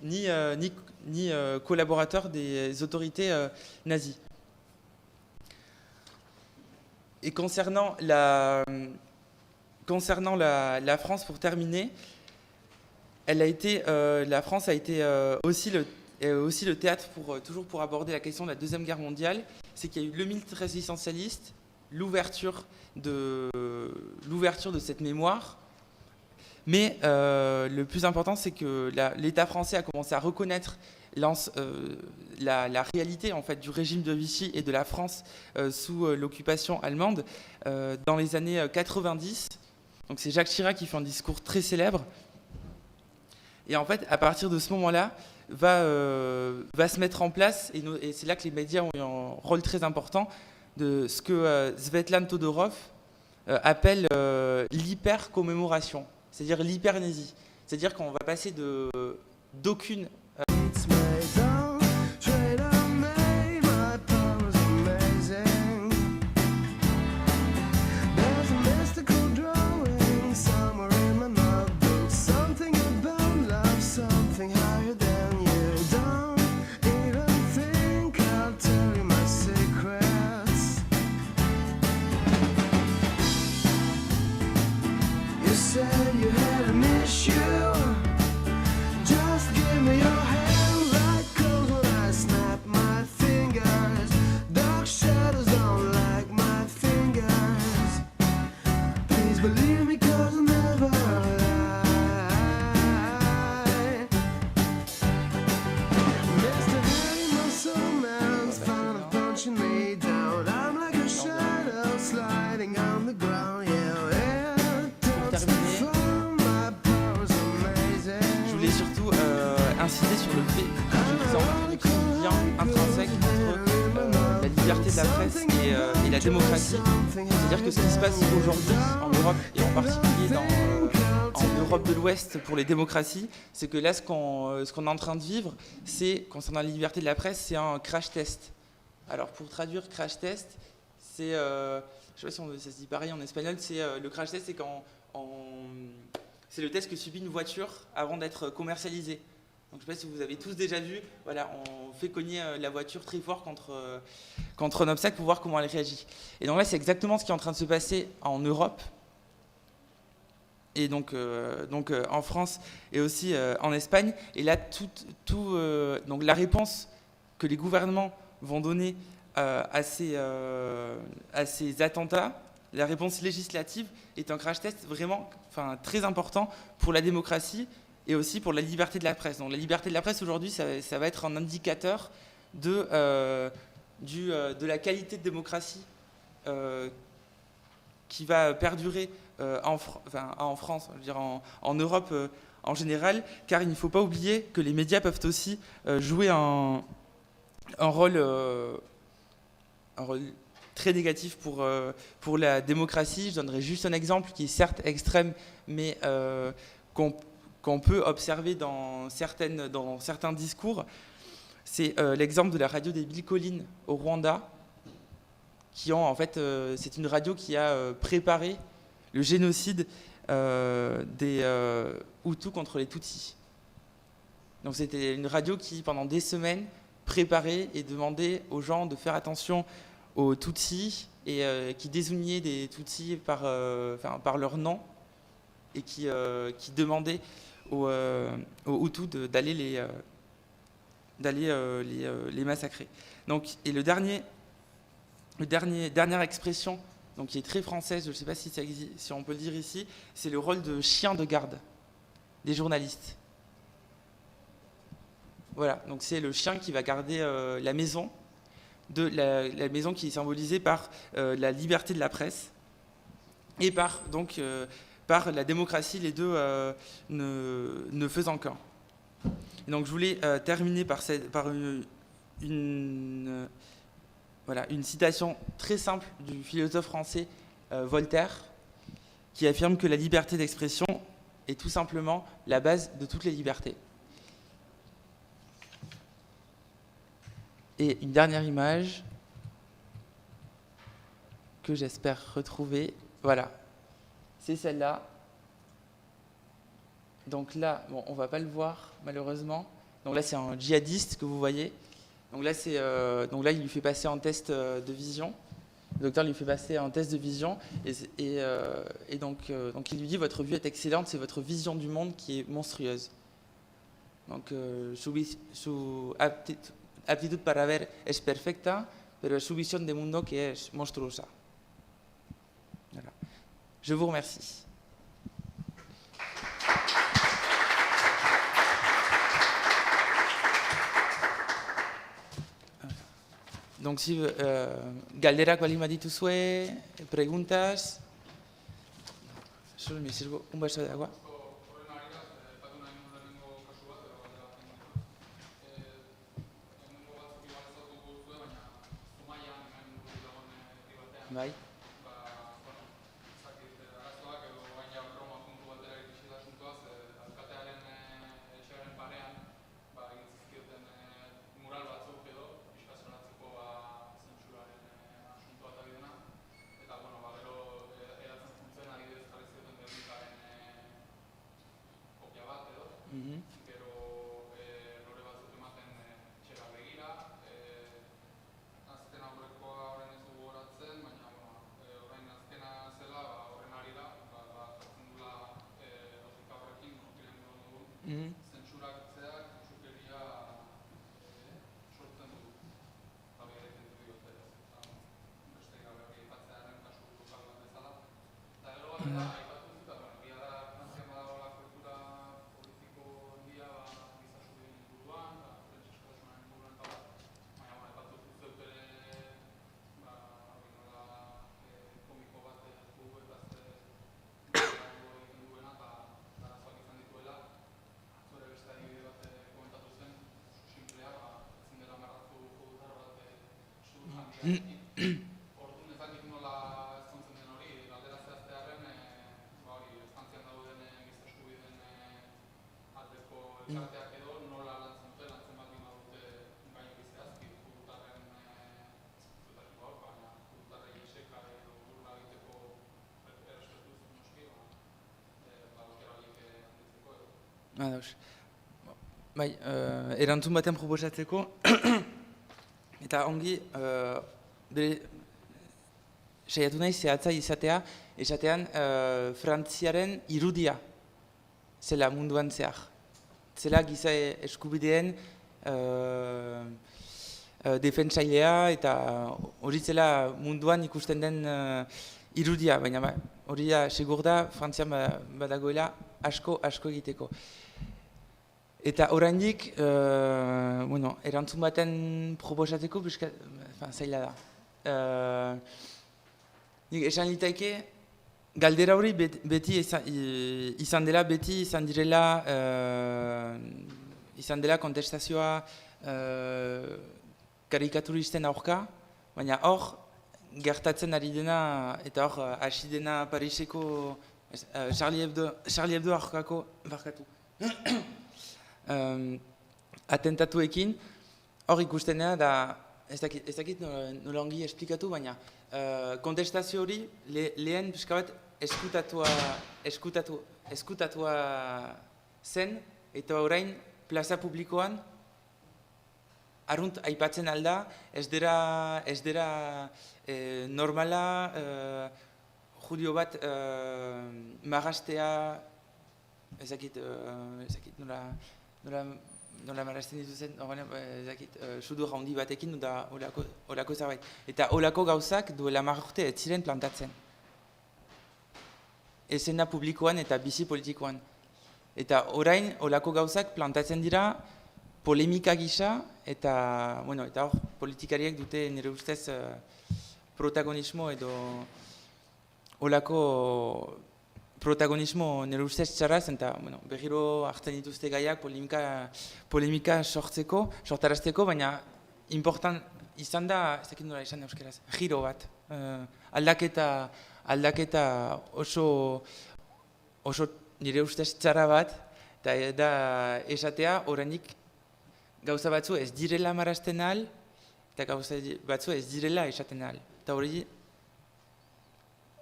ni collaborateurs des autorités nazies. Et concernant la France, pour terminer, la France a été aussi le théâtre toujours pour aborder la question de la Deuxième Guerre mondiale. C'est qu'il y a eu le mythe résistentialiste, l'ouverture de cette mémoire. Mais le plus important, c'est que l'État français a commencé à reconnaître la réalité en fait, du régime de Vichy et de la France sous l'occupation allemande dans les années 90. Donc c'est Jacques Chirac qui fait un discours très célèbre. Et en fait, à partir de ce moment-là, va se mettre en place, et c'est là que les médias ont eu un rôle très important, de ce que Svetlana Todorov appelle l'hyper-commémoration, c'est-à-dire l'hypernésie. C'est-à-dire qu'on va passer d'aucune... inciter sur le fait que je disais en lien intrinsèque entre la liberté de la presse et la démocratie. C'est-à-dire que ce qui se passe aujourd'hui en Europe, et en particulier en Europe de l'Ouest pour les démocraties, c'est que là, ce qu'on est en train de vivre, c'est, concernant la liberté de la presse, c'est un crash test. Alors pour traduire crash test, c'est, je ne sais pas si ça se dit pareil en espagnol, c'est le crash test, c'est quand c'est le test que subit une voiture avant d'être commercialisée. Donc, je ne sais pas si vous avez tous déjà vu, voilà, on fait cogner la voiture très fort contre un obstacle pour voir comment elle réagit. Et donc là, c'est exactement ce qui est en train de se passer en Europe, et donc en France et aussi en Espagne. Et là, donc la réponse que les gouvernements vont donner à ces attentats, la réponse législative est un crash test vraiment très important pour la démocratie et aussi pour la liberté de la presse. Donc la liberté de la presse aujourd'hui, ça va être un indicateur de la qualité de démocratie qui va perdurer en France, je veux dire en Europe en général, car il ne faut pas oublier que les médias peuvent aussi jouer un rôle très négatif pour la démocratie. Je donnerai juste un exemple qui est certes extrême, mais qu'on peut observer dans certains discours. C'est l'exemple de la radio des Mille Collines au Rwanda, c'est une radio qui a préparé le génocide des Hutus contre les Tutsis. Donc c'était une radio qui, pendant des semaines, préparait et demandait aux gens de faire attention aux Tutsis et qui désignait des Tutsis par leur nom et qui demandait aux Hutus d'aller les massacrer. Donc, et dernière expression, donc qui est très française, je ne sais pas si on peut le dire ici, c'est le rôle de chien de garde des journalistes. Voilà, donc c'est le chien qui va garder la maison, la maison qui est symbolisée par la liberté de la presse et par la démocratie, les deux ne faisant qu'un. Donc je voulais terminer par une citation très simple du philosophe français Voltaire, qui affirme que la liberté d'expression est tout simplement la base de toutes les libertés. Et une dernière image que j'espère retrouver. Voilà, c'est celle-là. Donc là, bon, on ne va pas le voir malheureusement. Donc là, c'est un djihadiste que vous voyez. Donc là, il lui fait passer un test de vision. Le docteur lui fait passer un test de vision et donc il lui dit: votre vue est excellente, c'est votre vision du monde qui est monstrueuse. Donc su aptitud para ver es perfecta, pero su visión de mundo que es monstruosa. Voilà. Je vous remercie. Donc, si galderak baldin badituzue, preguntas, solo me sirvo un vaso de agua. Bai. Bai, erantzun batean proposatzeko, eta ongi, saiatu nahi zehatza izatea, esatean Frantziaren irudia zela munduan zehar. Zela giza eskubideen defentsailea eta hori zela munduan ikusten den irudia, baina hori da, segur da, Frantzian badagoela asko egiteko. Eta oraindik, erantzun baten proposateko, zaila da. Nik esan litaike, galdera hori beti izan dela kontestazioa karikaturisten aurka, baina hor gertatzen ari dena eta hor hasi dena Pariseko Charlie Hebdo aurkako atentatuekin, hor ikustena da, ez dakit nola ongi esplikatu, baina kontestazio hori lehen pixka bat eskutatua zen, eta orain plaza publikoan arrunt aipatzen alda, ez dira normala judio bat marrastea, ez dakit nola marrasten dituzen, sudur handi batekin da olako zerbait. Eta olako gauzak duela 10 urte ez ziren plantatzen. Esena publikoan eta bizi politikoan. Eta orain olako gauzak plantatzen dira polemika gisa eta hor politikariek dute nire ustez protagonismo edo olako protagonismo nire ustez txarraz, eta berriro hartzen dituzte gaiak polemika sortarazteko, baina important izan da, ez dakit nola esan euskeraz, giro bat, aldaketa oso nire ustez txarra bat, eta da esatea oraindik gauza batzu ez direla marrazten ahal, eta gauza batzu ez direla esaten ahal. Eta hori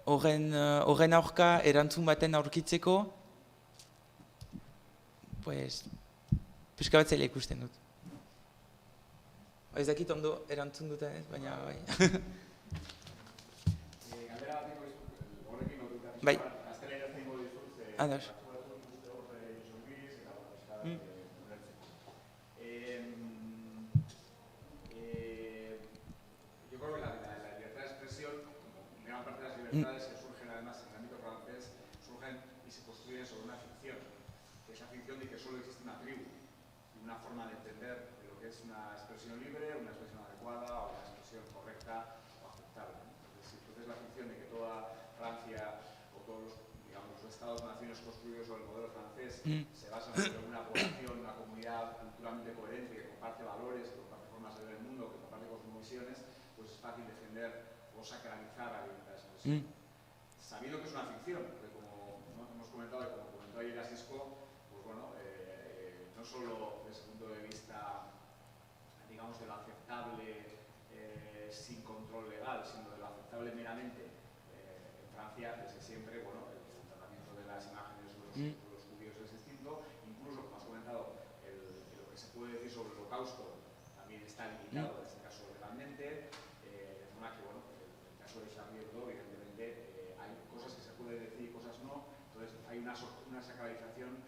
horren aurka erantzun baten aurkitzeko, pixka bat zaila ikusten dut. Ez dakit ondo erantzun duten, baina bai. Galdera bat horrekin lotuta. Bai. Gaztelera zengo dizut, Ados. Yo creo que la libertad de expresión, gran parte de las libertades que surgen además en el ámbito francés, surgen y se construyen sobre una ficción. Esa ficción de que solo existe una tribu y una forma de entender de lo que es una expresión libre, una expresión adecuada o una expresión correcta o aceptable. Entonces la ficción de que toda Francia o todos los estados-naciones construidos sobre el modelo francés se basan sobre una población, una comunidad culturalmente coherente que comparte valores, que comparte formas de ver el mundo, que comparte cosmovisiones, pues es fácil defender o sacralizar la libertad de expresión. Sabiendo que es una ficción, porque como hemos comentado y como comentó ayer Asisco, pues bueno, no solo desde el punto de vista, digamos, de lo aceptable sin control legal, sino de lo aceptable meramente, en Francia desde siempre, bueno, el tratamiento de las imágenes de los judíos es distinto, incluso, como has comentado, lo que se puede decir sobre el Holocausto también está limitado, en este caso legalmente, de forma que, bueno, en el caso de Charlie Hebdo, evidentemente, hay cosas que se pueden decir y cosas no, entonces hay una sacralización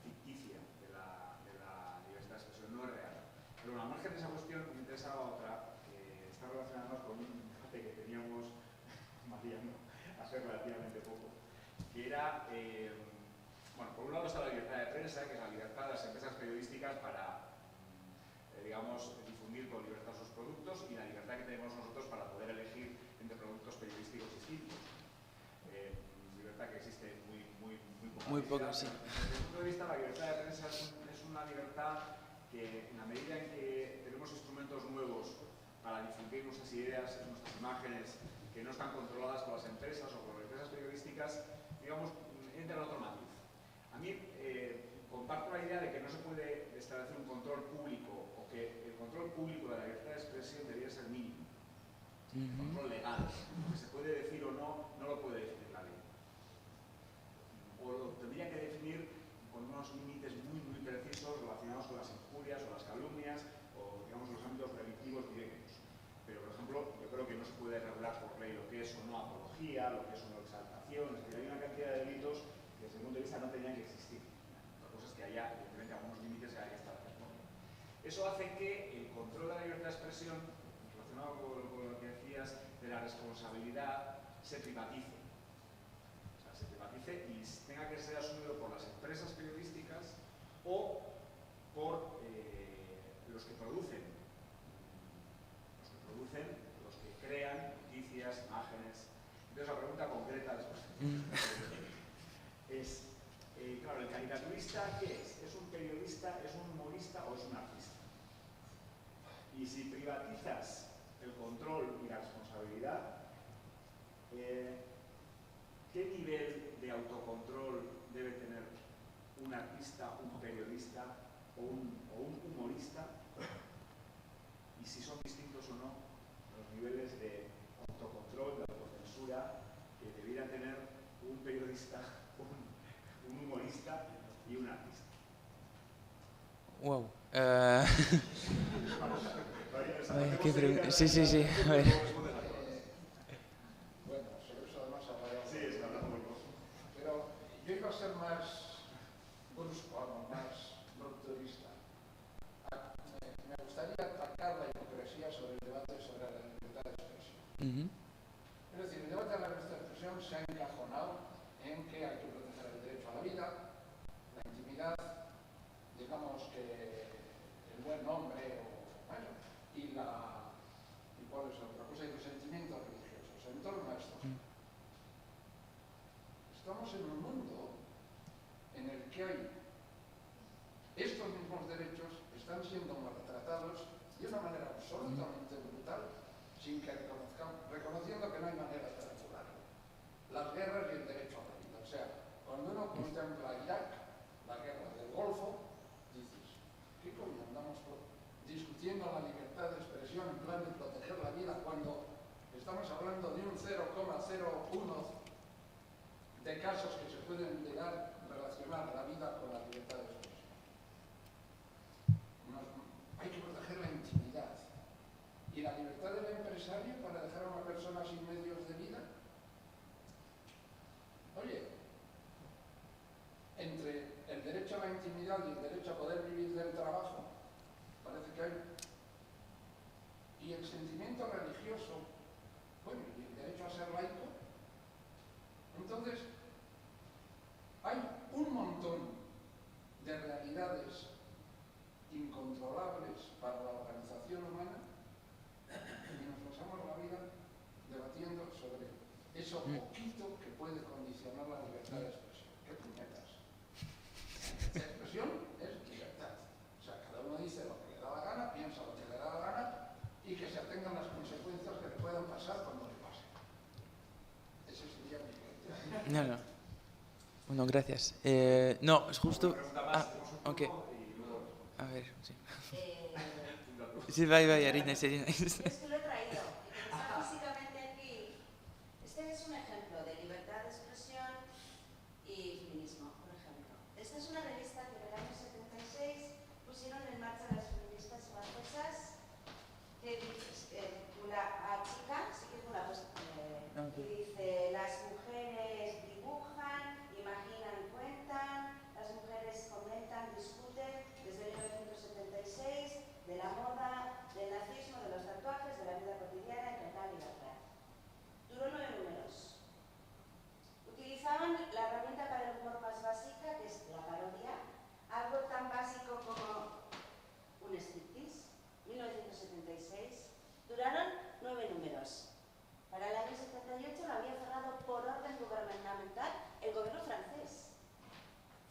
ficticia de la libertad de expresión, no es real. Pero bueno, al margen de esa cuestión, me interesaba otra, que está relacionada más con un debate que teníamos Mariano hace relativamente poco, que era, bueno, por un lado está la libertad de prensa, que es la libertad de las empresas periodísticas para, digamos, difundir con libertad sus productos, y la libertad que tenemos nosotros para poder elegir entre productos periodísticos distintos. Libertad que existe muy poca. Sí. Desde el punto de vista, la libertad de prensa es una libertad que, en la medida en que tenemos instrumentos nuevos para difundir nuestras ideas, nuestras imágenes, que no están controladas por las empresas o por las empresas periodísticas, digamos, entra en otro matiz. A mí comparto la idea de que no se puede establecer un control público, o que el control público de la libertad de expresión debería ser mínimo. Control legal. Lo que se puede decir o no, no lo puede definir la ley. O lo tendría que definir con unos límites muy precisos relacionados con las injurias o las calumnias, o digamos los ámbitos delictivos directos. Pero, por ejemplo, yo creo que no se puede regular por ley lo que es o no apología, lo que es o no exaltación. Es decir, hay una cantidad de delitos que desde el punto de vista no tenían que existir. Otra cosa es que haya, evidentemente, algunos límites que hay que establecer. Eso hace que el control de la libertad de expresión, relacionado con lo que decías de la responsabilidad, se privatice. O sea, se privatice y tenga que ser asumido por las empresas periodísticas o por los que producen, los que crean noticias, imágenes. Entonces la pregunta concreta después es, claro, ¿el caricaturista qué es? ¿Es un periodista, es un humorista o es un artista? Y si privatizas el control y la responsabilidad, ¿qué nivel de autocontrol debe tener un artista, un periodista o un humorista? Y si son distintos o no los niveles de autocontrol, de autocensura que debiera tener un periodista, un humorista y un artista. Wow. Sí, sí, sí. A ver. Bueno, sobre eso además hablaremos. Sí, es verdad, muy bien. Pero yo iba a ser más brusco, más rupturista. Me gustaría atacar la hipocresía sobre el debate sobre la libertad de expresión. Es decir, el debate de la libertad de expresión se ha encajonado en que hay que proteger el derecho a la vida, la intimidad, digamos que el buen nombre y cuál es la otra cosa, y los sentimientos religiosos en torno a esto. Estamos en un mundo en el que hay estos mismos derechos están siendo maltratados de una manera absolutamente brutal, sin que reconociendo que no hay manera de regularlo. Las guerras y el derecho a la vida. O sea, cuando uno contempla Irak, la guerra del Golfo, dices, ¿qué coño andamos discutiendo la libertad de expresión en plan de proteger la vida cuando estamos hablando de un 0,01 de casos que se pueden llegar a relacionar la vida con la libertad de expresión? Hay que proteger la intimidad. ¿Y la libertad del empresario para dejar a una persona sin medios de vida? Oye, entre el derecho a la intimidad y el derecho a poder vivir del trabajo, parece que hay. Y el sentimiento religioso, bueno, y el derecho a ser laico. Entonces, hay un montón de realidades incontrolables para la organización humana y nos pasamos la vida debatiendo sobre eso poquito que puede condicionar la libertad de expresión. ¿Qué puñetas? La expresión es libertad. O sea, cada uno dice lo que le da la gana, piensa lo que le da la gana y que se atengan las consecuencias que le puedan pasar cuando le pase. Ese sería mi criterio. No. Bueno, gracias. No, es justo... ok. A ver, sí. Sí, vai, Arina, Arina. Es que lo he traído. Está físicamente aquí. Este es un ejemplo de libertad de expresión y feminismo, por ejemplo. Esta es una revista que en el año 76 pusieron en marcha las feministas francesas que una chica, sí que es una cosa, que dice las mujeres dibujan, imaginan y cuentan, las mujeres comentan, discuten desde 1976 de la moda, del nazismo, de los tatuajes, de la vida cotidiana, entre tal y la otra. Duró 9 números. Utilizaban la herramienta para el humor más básica, que es la parodia, algo tan básico como un striptease, 1976. Duraron 9 números. Para el año 78 lo había cerrado por orden gubernamental el gobierno francés.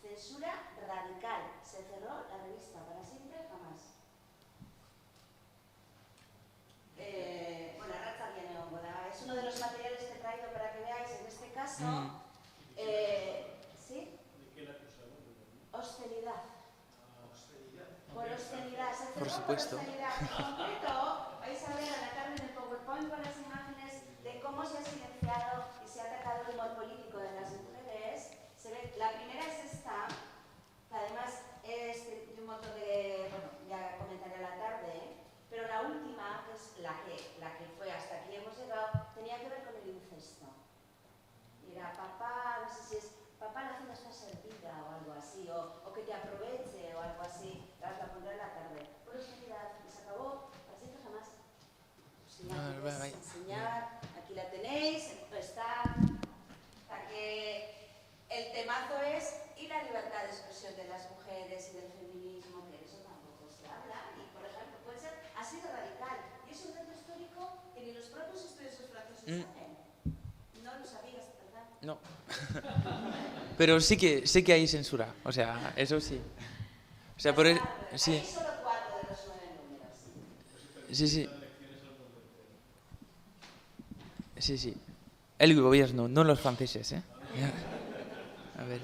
Censura radical. Se cerró la revista para siempre, jamás. Bueno, Arratza viene es uno de los materiales que he traído para que veáis en este caso. ¿Sí? ¿De qué la acusaron? Obscenidad. Obscenidad. Por obscenidad. Se cerró Por supuesto. por obscenidad. En concreto, vais a ver a la tarde en el PowerPoint con las imágenes de cómo se ha silenciado y se ha atacado el humor político de las mujeres. Se ve, la primera es esta, que además es de un montón de, bueno, ya comentaré a la tarde, pero la última, que es la que fue hasta aquí hemos llegado, tenía que ver con el incesto. Era papá, no sé si es papá, la cena está servida o algo así, o que te aproveche o algo así, la pondré en la tarde. Por eso Iñaki, Bai, bai. enseñar, aquí la tenéis, está, que el temazo es y la libertad de expresión de las mujeres y del feminismo, que de eso tampoco se habla, y por ejemplo puede ser así de radical, y es un reto histórico que ni los propios estudiosos franceses saben. No lo sabías, ¿verdad? No. Pero sí que hay censura, o sea, eso sí. O sea, por sí. Hay solo 4 de los 9 números. Sí, sí. Sí, sí. El gobierno, no los franceses, ¿eh? A ver.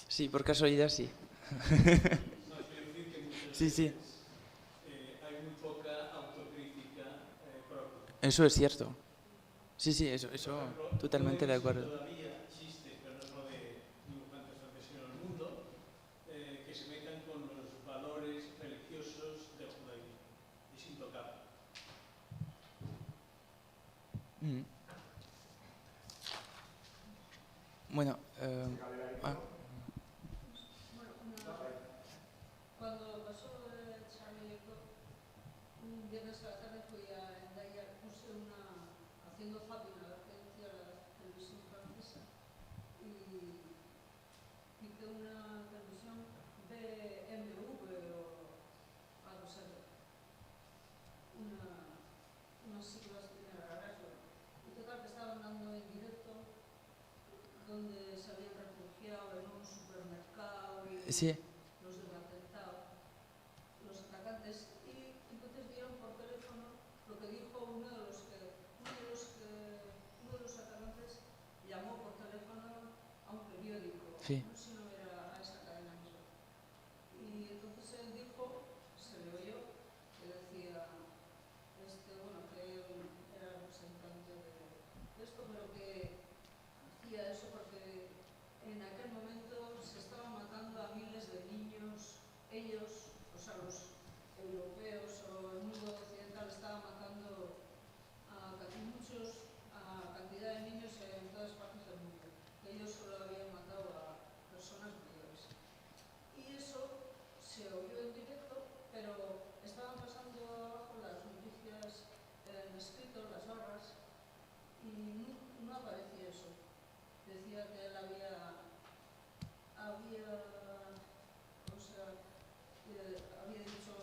Sí, por casualidad sí. Sí, sí. Hay muy poca autocrítica propia. Eso es cierto. Sí, sí, eso totalmente de acuerdo. Todavía existe, pero no de dibujantes franceses sino en el mundo, que se metan con los valores religiosos del judaísmo. Es intocable. Bueno, Cuando pasó Charlie Hebdo, un viernes a la tarde fui a Hendaya, puse haciendo zapping a ver qué decía la televisión francesa y hice una televisión BMV o algo así, unas siglas que me agarraron. Y total que estaban dando en directo donde se habían refugiado en un supermercado y sí. los del atentado, los atacantes, y entonces dieron por teléfono lo que dijo uno de los atacantes llamó por teléfono a un periódico, Sí. no sé si no era a esa cadena misma. Y entonces él dijo, se le oyó, que decía, bueno, que él era representante de esto, pero que hacía eso porque en aquel momento se estaban matando a miles de niños, ellos, o sea, los europeos o el mundo occidental estaba matando a cantidad de niños en todas partes del mundo. Ellos solo habían matado a personas mayores. Y eso se oyó en directo, pero estaban pasando abajo las noticias en escrito, las barras, y no aparecía eso. Decía que él había dicho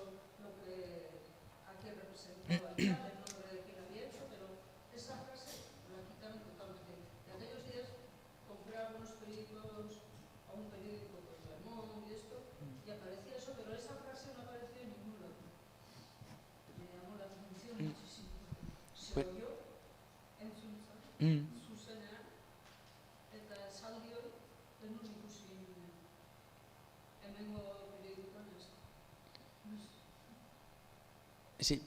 a qué representaba y tal, el nombre de quién había hecho, pero esa frase la quitaron totalmente. En aquellos días compré algunos periódicos, a un periódico pues, Le Monde y esto, y aparecía eso, pero esa frase no apareció en ningún lado. Me llamó la atención muchísimo. Se oyó en su zuzenean, eta esaldi hori, ez nuen ikusi hemengo periodikoan ez. Sí,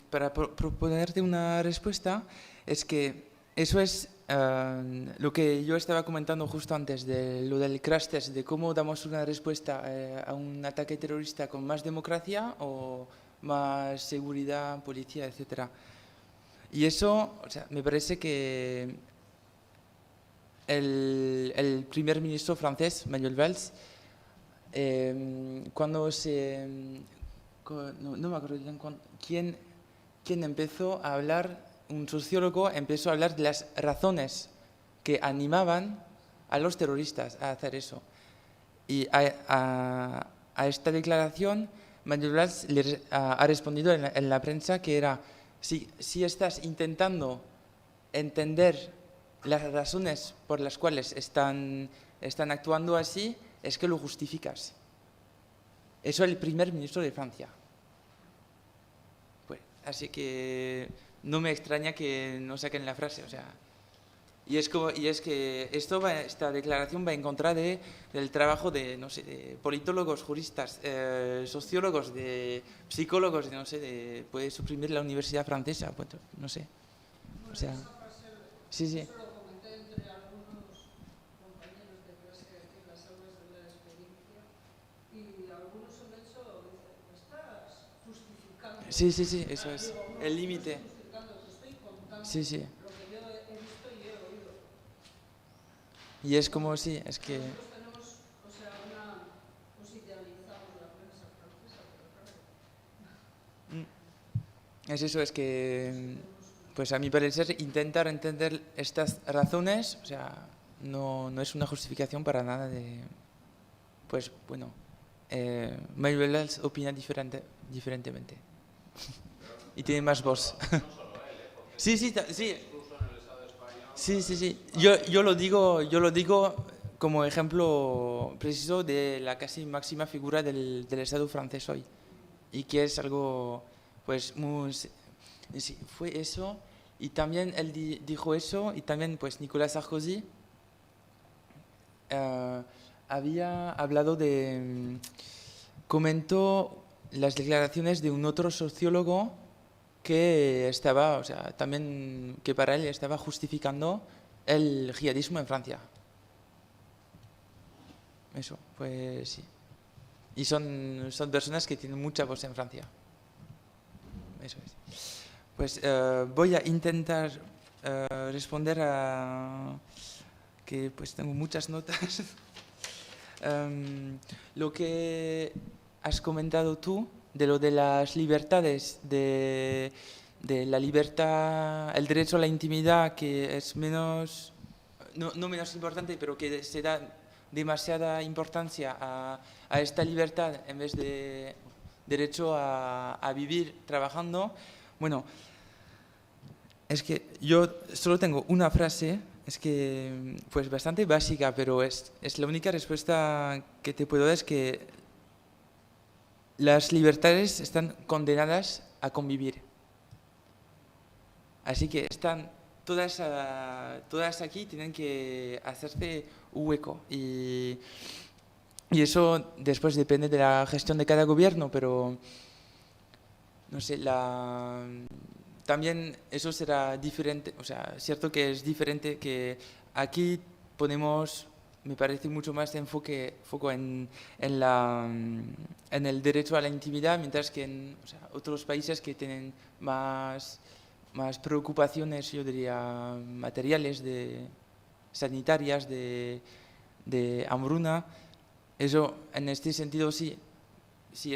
para proponerte una respuesta, es que eso es lo que yo estaba comentando justo antes, de lo del crash test, de cómo damos una respuesta a un ataque terrorista con más democracia o más seguridad, policía, etc. Y eso, o sea, me parece que el primer ministro francés, Manuel Valls, cuando no me acuerdo quién empezó a hablar, un sociólogo empezó a hablar de las razones que animaban a los terroristas a hacer eso. Y a esta declaración, Manuel Valls ha respondido en la prensa que era, si estás intentando entender las razones por las cuales están actuando así, es que lo justificas. Eso es el primer ministro de Francia. Pues, así que no me extraña que no saquen la frase, o sea. Y es que esta declaración va en contra del trabajo de, no sé, de politólogos, juristas, sociólogos, de psicólogos, de, no sé, puede suprimir la universidad francesa, pues, no sé. O sea, sí. Eso lo comenté entre algunos compañeros de clase en las aulas de la experiencia y algunos han hecho, estás justificando. Sí, eso es. Digo, no, El límite. No estoy justificando, te estoy contando Sí. lo que yo he visto y he oído. Y es como si, es que... Nosotros tenemos, pues idealizamos la prensa francesa, pero claro, Es eso, es que, pues a mi parecer, intentar entender estas razones, o sea, no es una justificación para nada de, pues bueno, Mayweather opina diferentemente y tiene más voz. Sí, sí, sí. Sí. Yo lo digo como ejemplo preciso de la casi máxima figura del Estado francés hoy. Y que es algo, pues, muy... Sí, fue eso. Y también él dijo eso. Y también, pues, Nicolas Sarkozy había hablado comentó las declaraciones de un otro sociólogo que estaba, o sea, también que para él estaba justificando el jihadismo en Francia. Eso, pues sí. Y son personas que tienen mucha voz en Francia. Eso es. Pues voy a intentar responder a que pues tengo muchas notas. Lo que has comentado tú de lo de las libertades, de la libertad, el derecho a la intimidad, que es menos, no menos importante, pero que se da demasiada importancia a esta libertad en vez de derecho a vivir trabajando. Bueno, es que yo solo tengo una frase, es que pues bastante básica, pero es la única respuesta que te puedo dar, es que las libertades están condenadas a convivir. Así que están todas aquí, tienen que hacerse un hueco. Y eso después depende de la gestión de cada gobierno, pero no sé, también eso será diferente, o sea, cierto que es diferente, que aquí ponemos, me parece mucho más de foco en el derecho a la intimidad, mientras que en otros países que tienen más preocupaciones, yo diría, materiales, sanitarias, de hambruna. Eso, en este sentido, sí. Si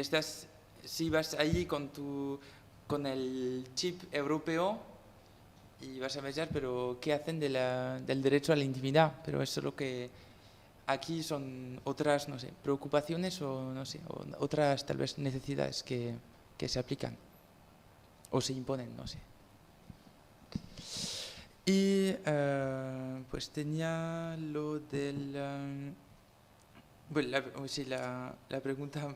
vas allí con el chip europeo y vas a pensar, pero ¿qué hacen del derecho a la intimidad? Pero eso es lo que aquí son otras, no sé, preocupaciones o no sé, o otras tal vez necesidades que se aplican o se imponen, no sé. Y pues tenía lo del... bueno, la pregunta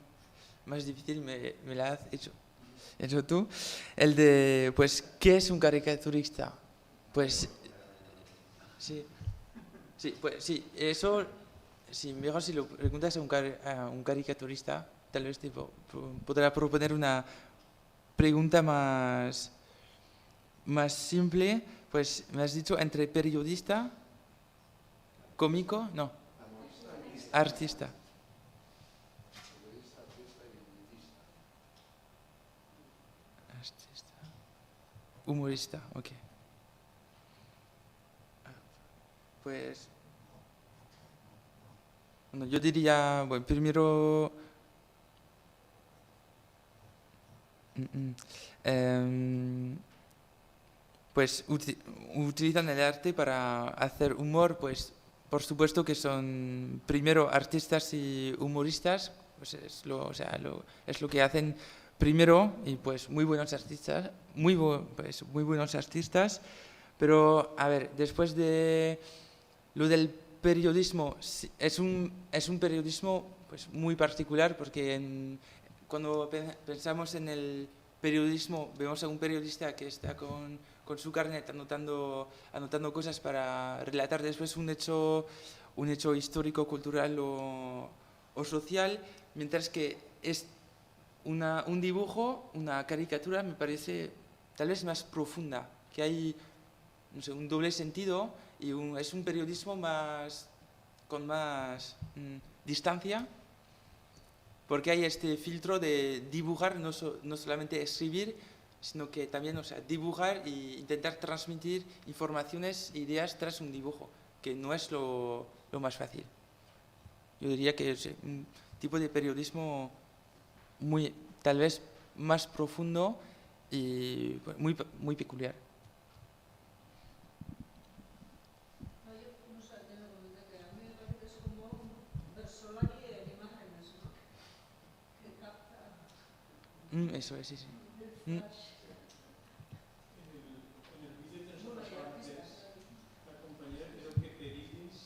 más difícil me la has hecho tú. El de, pues, ¿qué es un caricaturista? Pues, sí, pues sí, eso, sí, mejor si lo preguntas a un caricaturista, tal vez te podrá proponer una pregunta más simple. Pues me has dicho entre periodista, cómico, no, artista. Humorista, ok. Pues, bueno, yo diría, bueno, primero, pues utilizan el arte para hacer humor, pues por supuesto que son primero artistas y humoristas, pues es lo que hacen primero, y pues muy buenos artistas, muy buenos artistas. Pero a ver, después de lo del periodismo, es un periodismo pues muy particular, porque cuando pensamos en el periodismo vemos a un periodista que está con su carnet anotando cosas para relatar después un hecho histórico, cultural o social, mientras que es un dibujo, una caricatura, me parece tal vez más profunda, que hay, no sé, un doble sentido, y es un periodismo con más distancia, porque hay este filtro de dibujar, no solamente escribir, sino que también, dibujar e intentar transmitir informaciones, ideas tras un dibujo, que no es lo más fácil. Yo diría que es un tipo de periodismo tal vez más profundo, y muy peculiar. No, yo no sé, ya lo comenté, que a mí me parece que es como un versolario en imágenes, ¿no? Que capta Eso es, sí, sí. el flash. En el vídeo que nos Bueno, ha y pasado artistas. antes, la compañera creo que Peritis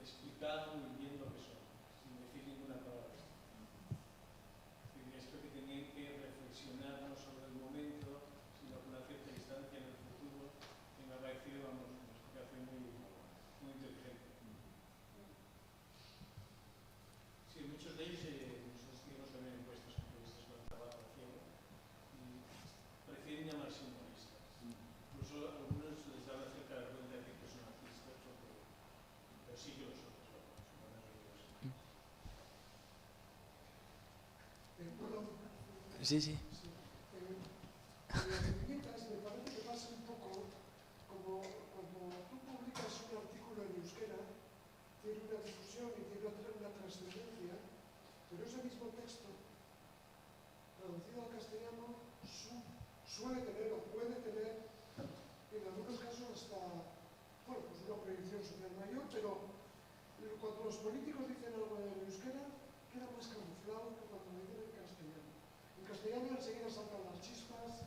explicaba muy bien lo que son, sin decir ninguna palabra. Es decir, esto que tenían que reflexionar no sobre el momento, sino con una cierta distancia en el futuro, que me ha parecido, vamos, una explicación muy inteligente. Sí, muchos de ellos nosotros hicimos también encuestas con periodistas con el trabajo haciendo y prefieren llamarse humoristas. Incluso a algunos les da cierta vergüenza decir que son artistas, pero sí que lo son, Bueno, Sí, sí. sí. En las etiquetas me parece que pasa un poco como cuando tú publicas un artículo en euskera, tiene una difusión y tiene una trascendencia, pero ese mismo texto, traducido al castellano, suele tener o puede tener, en algunos casos hasta, bueno, pues una proyección social mayor, pero cuando los políticos dicen algo en euskera, queda más camuflado que cuando lo dicen en castellano. En castellano enseguida saltan las chispas,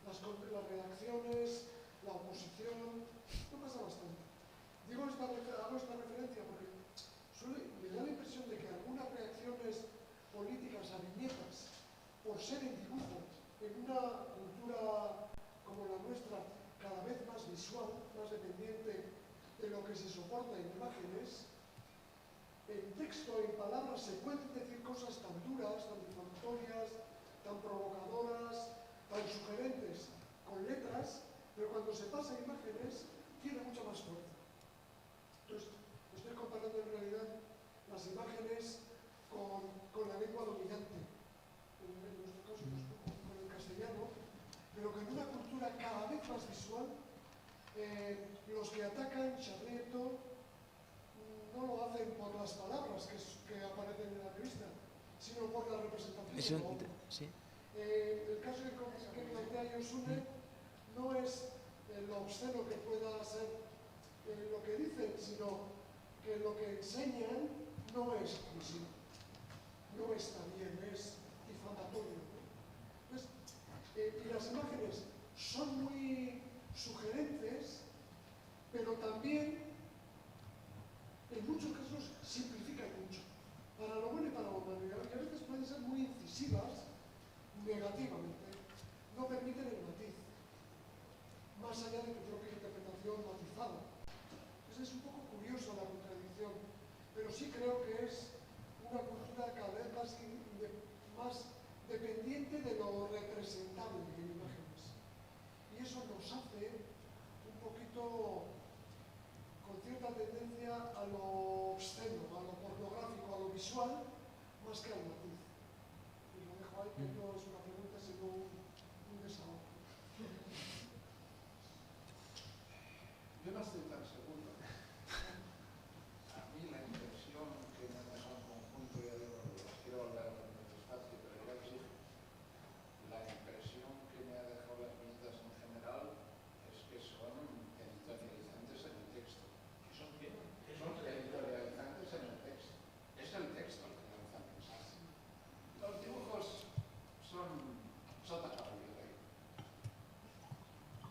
las redacciones, la oposición, no pasa bastante. Hago esta referencia porque me da la impresión de que algunas reacciones políticas a viñetas, por ser en dibujo, en una cultura como la nuestra, cada vez más visual, más dependiente de lo que se soporta en imágenes, en texto, en palabras, se pueden decir cosas tan duras, tan difamatorias, tan provocadoras, tan sugerentes con letras, pero cuando se pasa a imágenes, tiene mucha más fuerza. Entonces, estoy comparando en realidad las imágenes con la lengua dominante, en nuestro caso pues, con el castellano, pero que en una cultura cada vez más visual, los que atacan, Charrieto, no lo hacen por las palabras que aparecen en la revista, sino por la representación de la obra. Sí. El caso que plantea Josune no es lo obsceno que pueda ser lo que dicen, sino que lo que enseñan no es admisible, no está bien, es difamatorio. Entonces, y las imágenes son muy sugerentes, pero también en muchos casos simplifican mucho, para lo bueno y para lo malo, y a veces pueden ser muy incisivas negativamente, no permiten el matiz, más allá de tu propia interpretación matizada. Entonces es un poco curiosa la contradicción, pero sí creo que es una cultura cada vez más dependiente de lo representable en imágenes. Y eso nos hace un poquito con cierta tendencia a lo obsceno, a lo pornográfico, a lo visual, más que al matiz. Y lo dejo ahí, que no es una pregunta, sino un desahogo. Yo no estoy tan seguro. A mí la impresión que me ha dejado el conjunto, ya digo, los quiero hablar en el espacio, pero ya exijo. La impresión que me ha dejado las viñetas en general es que son editorializantes en el texto. ¿Son qué? Son editorializantes en el texto. Es el texto el que lanza el mensaje. Los dibujos son sota caballo rey.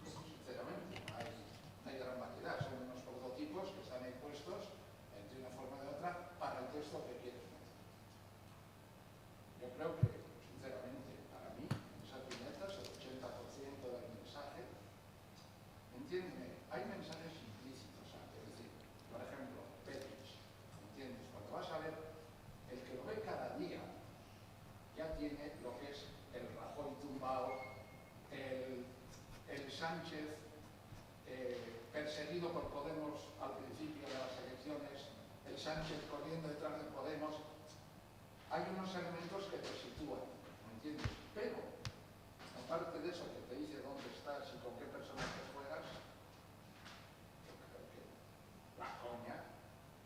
Sinceramente, no hay gran variedad. Son unos prototipos que están ahí puestos entre una forma y otra para el texto que quieres meter. Yo creo que, sinceramente, para mí, en esas viñetas, el 80% del mensaje, entiéndeme, hay mensajes implícitos, es decir, por ejemplo, Petrich, ¿entiendes? Cuando vas a ver, el que lo ve cada día ya tiene lo que es el Rajoy tumbao, el Sánchez perseguido por Podemos al principio de las elecciones, el Sánchez corriendo detrás de Podemos. Hay unos elementos que te sitúan, ¿me entiendes? Pero, aparte de eso que te dice dónde estás y con qué personajes juegas, yo creo que la coña,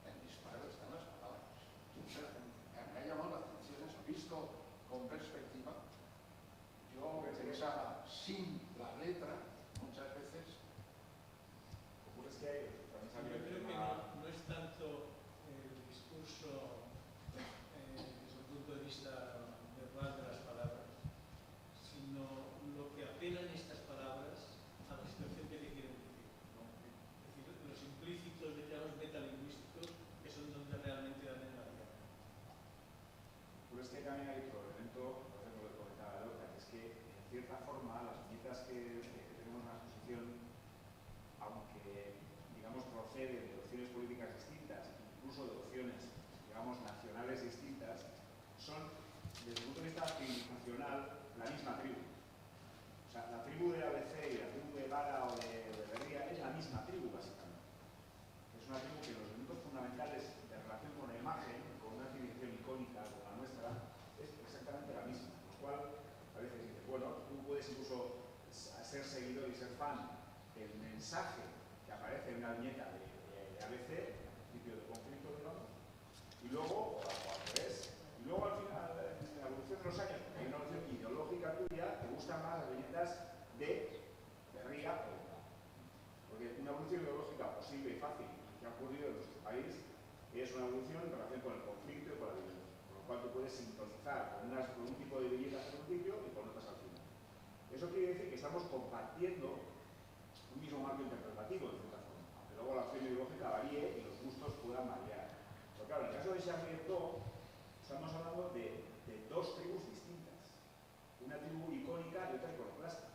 el disparo está en las palabras. Sinceramente, me ha llamado la atención eso, visto con perspectiva. Yo, Teresa, el mensaje que aparece en una viñeta de ABC, el principio del conflicto, digamos, y luego, o al revés, y luego al final, en la evolución de los años, porque hay una evolución ideológica tuya, te gustan más las viñetas de Ría o de Pla. Porque una evolución ideológica posible y fácil que ha ocurrido en nuestro país es una evolución en relación con el conflicto y con la violencia, con lo cual tú puedes sintonizar con un tipo de viñetas al principio y con otras al final. Eso quiere decir que estamos compartiendo un mismo marco interpretativo, de cierta forma, aunque luego la acción ideológica varíe y los gustos puedan variar. Pero claro, en el caso de Charlie Hebdo, estamos hablando de dos tribus distintas, una tribu icónica y otra iconoclasta.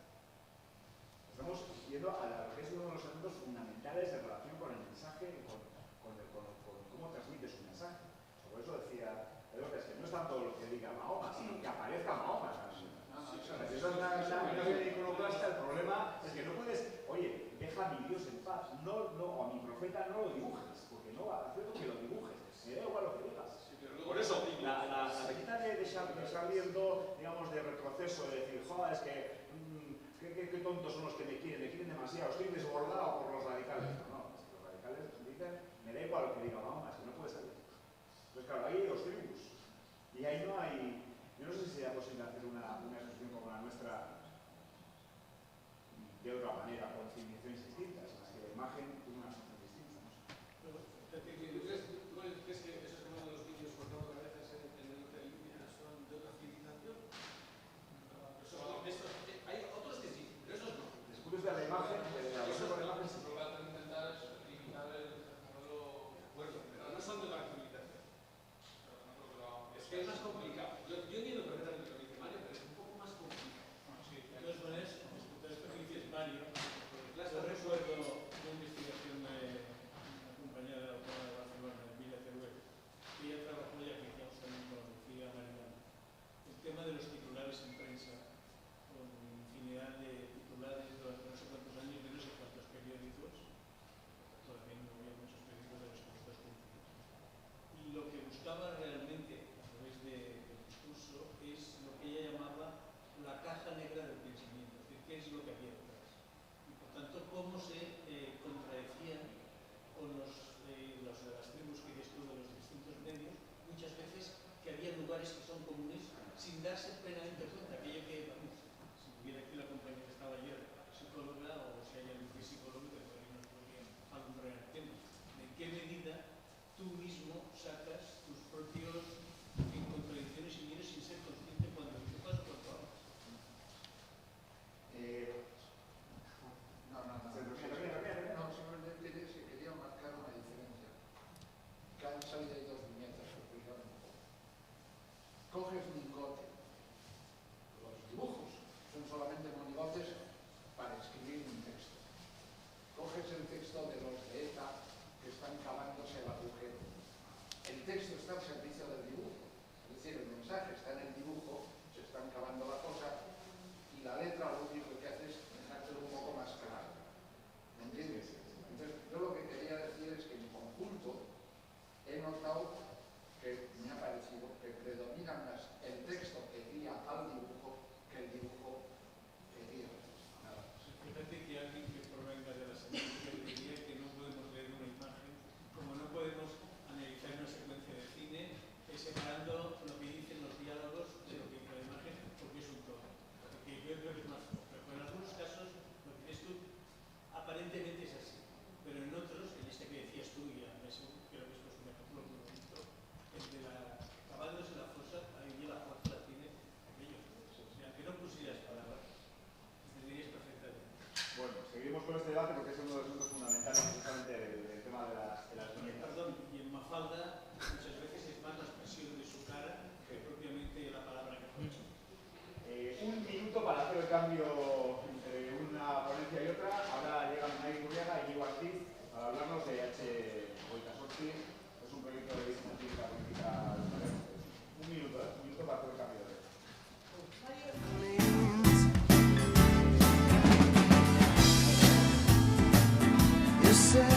Estamos yendo a lo que es uno de los elementos fundamentales en relación con el mensaje y con cómo transmites un mensaje. Por eso decía, es que no es tanto lo que diga Mahoma, sino que aparezca Mahoma. Si eso es una iconoclasta, el problema es que no puedes, oye, deja a mi Dios en paz, o a mi profeta no lo dibujes, porque no va a hacer que lo dibujes, me da igual lo que digas. Por eso, la viñeta de Charlie Hebdo, digamos, de retroceso, de decir, joder, es que qué tontos son los que me quieren demasiado, estoy desbordado por los radicales. No, es que los radicales dicen, me da igual lo que diga Mahoma, es que no puede salir. Entonces, claro, ahí hay dos tribus. Y ahí no hay, yo no sé si sería posible hacer una exposición como la nuestra de otra manera, con civilizaciones distintas, en las que la imagen tiene unas funciones distintas. ¿Tú crees que esos que de los vídeos cortados a veces en el hotel son de otra civilización? Hay otros que sí, pero esos no. Discutes de la imagen, de la versión con la imagen, sí. Lo que van a intentar es eliminar el modelo cuerpo, pero no son de otra civilización. Es que es más complicado. Yo entiendo perfectamente lo que dice Mario, pero es un poco más complicado. Sí, de todas maneras, respecto a esto que dices, Mario, Yo recuerdo una investigación de una compañera de la Autónoma de Barcelona, Emilia Teruel, que ella trabajó, ya que decíamos también con Lucía Marinano, el tema de los titulares en prensa, con infinidad de titulares durante no sé cuántos años, de no sé cuántos periódicos, todavía no había muchos periódicos de los que nosotros conocimos. Y lo que buscaba realmente, a través del discurso, es lo que ella llamaba la caja negra del pensamiento, es decir, qué es lo que había detrás. Y por tanto, cómo se contradecían con las tribus que dices tú de los distintos medios, muchas veces que había lugares que son comunes sin darse plenamente cuenta. Aquello que, vamos, si hubiera aquí la compañía que estaba ayer, psicóloga, o si hay alguien que es psicólogo, que todavía nos podría alumbrar el tema. ¿En qué medida tú mismo sacas tus propios contradicciones y vienes sin ser consciente cuando te pasa por todo? No, simplemente quería marcar una diferencia. Que han salido ahí dos viñetas, explicaron un poco. Coges lingote. Los dibujos son solamente monigotes para escribir un texto. Coges el texto de los de ETA que están cavándose el agujero. El texto está al servicio del dibujo. Es decir, el mensaje está en el dibujo, se están cavando la cosa, y la letra lo único que hace es dejártelo un poco más claro. ¿Me entiendes? Entonces, yo lo que quería decir es que en conjunto he notado que me ha parecido que predomina más el texto que guía al dibujo que el dibujo que guía. Fíjate que alguien que provenga de la secuencia diría que no podemos leer una imagen, como no podemos analizar una secuencia de cine, separando lo que dicen los diálogos de lo que dice la imagen, porque es un todo. Porque yo creo que es más complejo. En algunos casos, lo que dices tú, aparentemente es así, pero en otros, en este que decías tú, y a mí creo que esto es un ejemplo muy bonito, el de cavándose la fosa, ahí la fuerza la tiene aquellos. O sea, que no pusieras palabras, entenderías perfectamente. Bueno, seguimos con este debate porque es uno de los puntos fundamentales justamente del tema de las viñetas. Perdón, y en Mafalda muchas veces es más la expresión de su cara que propiamente la palabra que fue hecha. Un minuto para hacer el cambio entre una ponencia y otra. Ahora llegan Mike Murriaga y Diego Ortiz para hablarnos de H. Goitasortzi. Es un proyecto de vista científica política. Un minuto para hacer el cambio de You said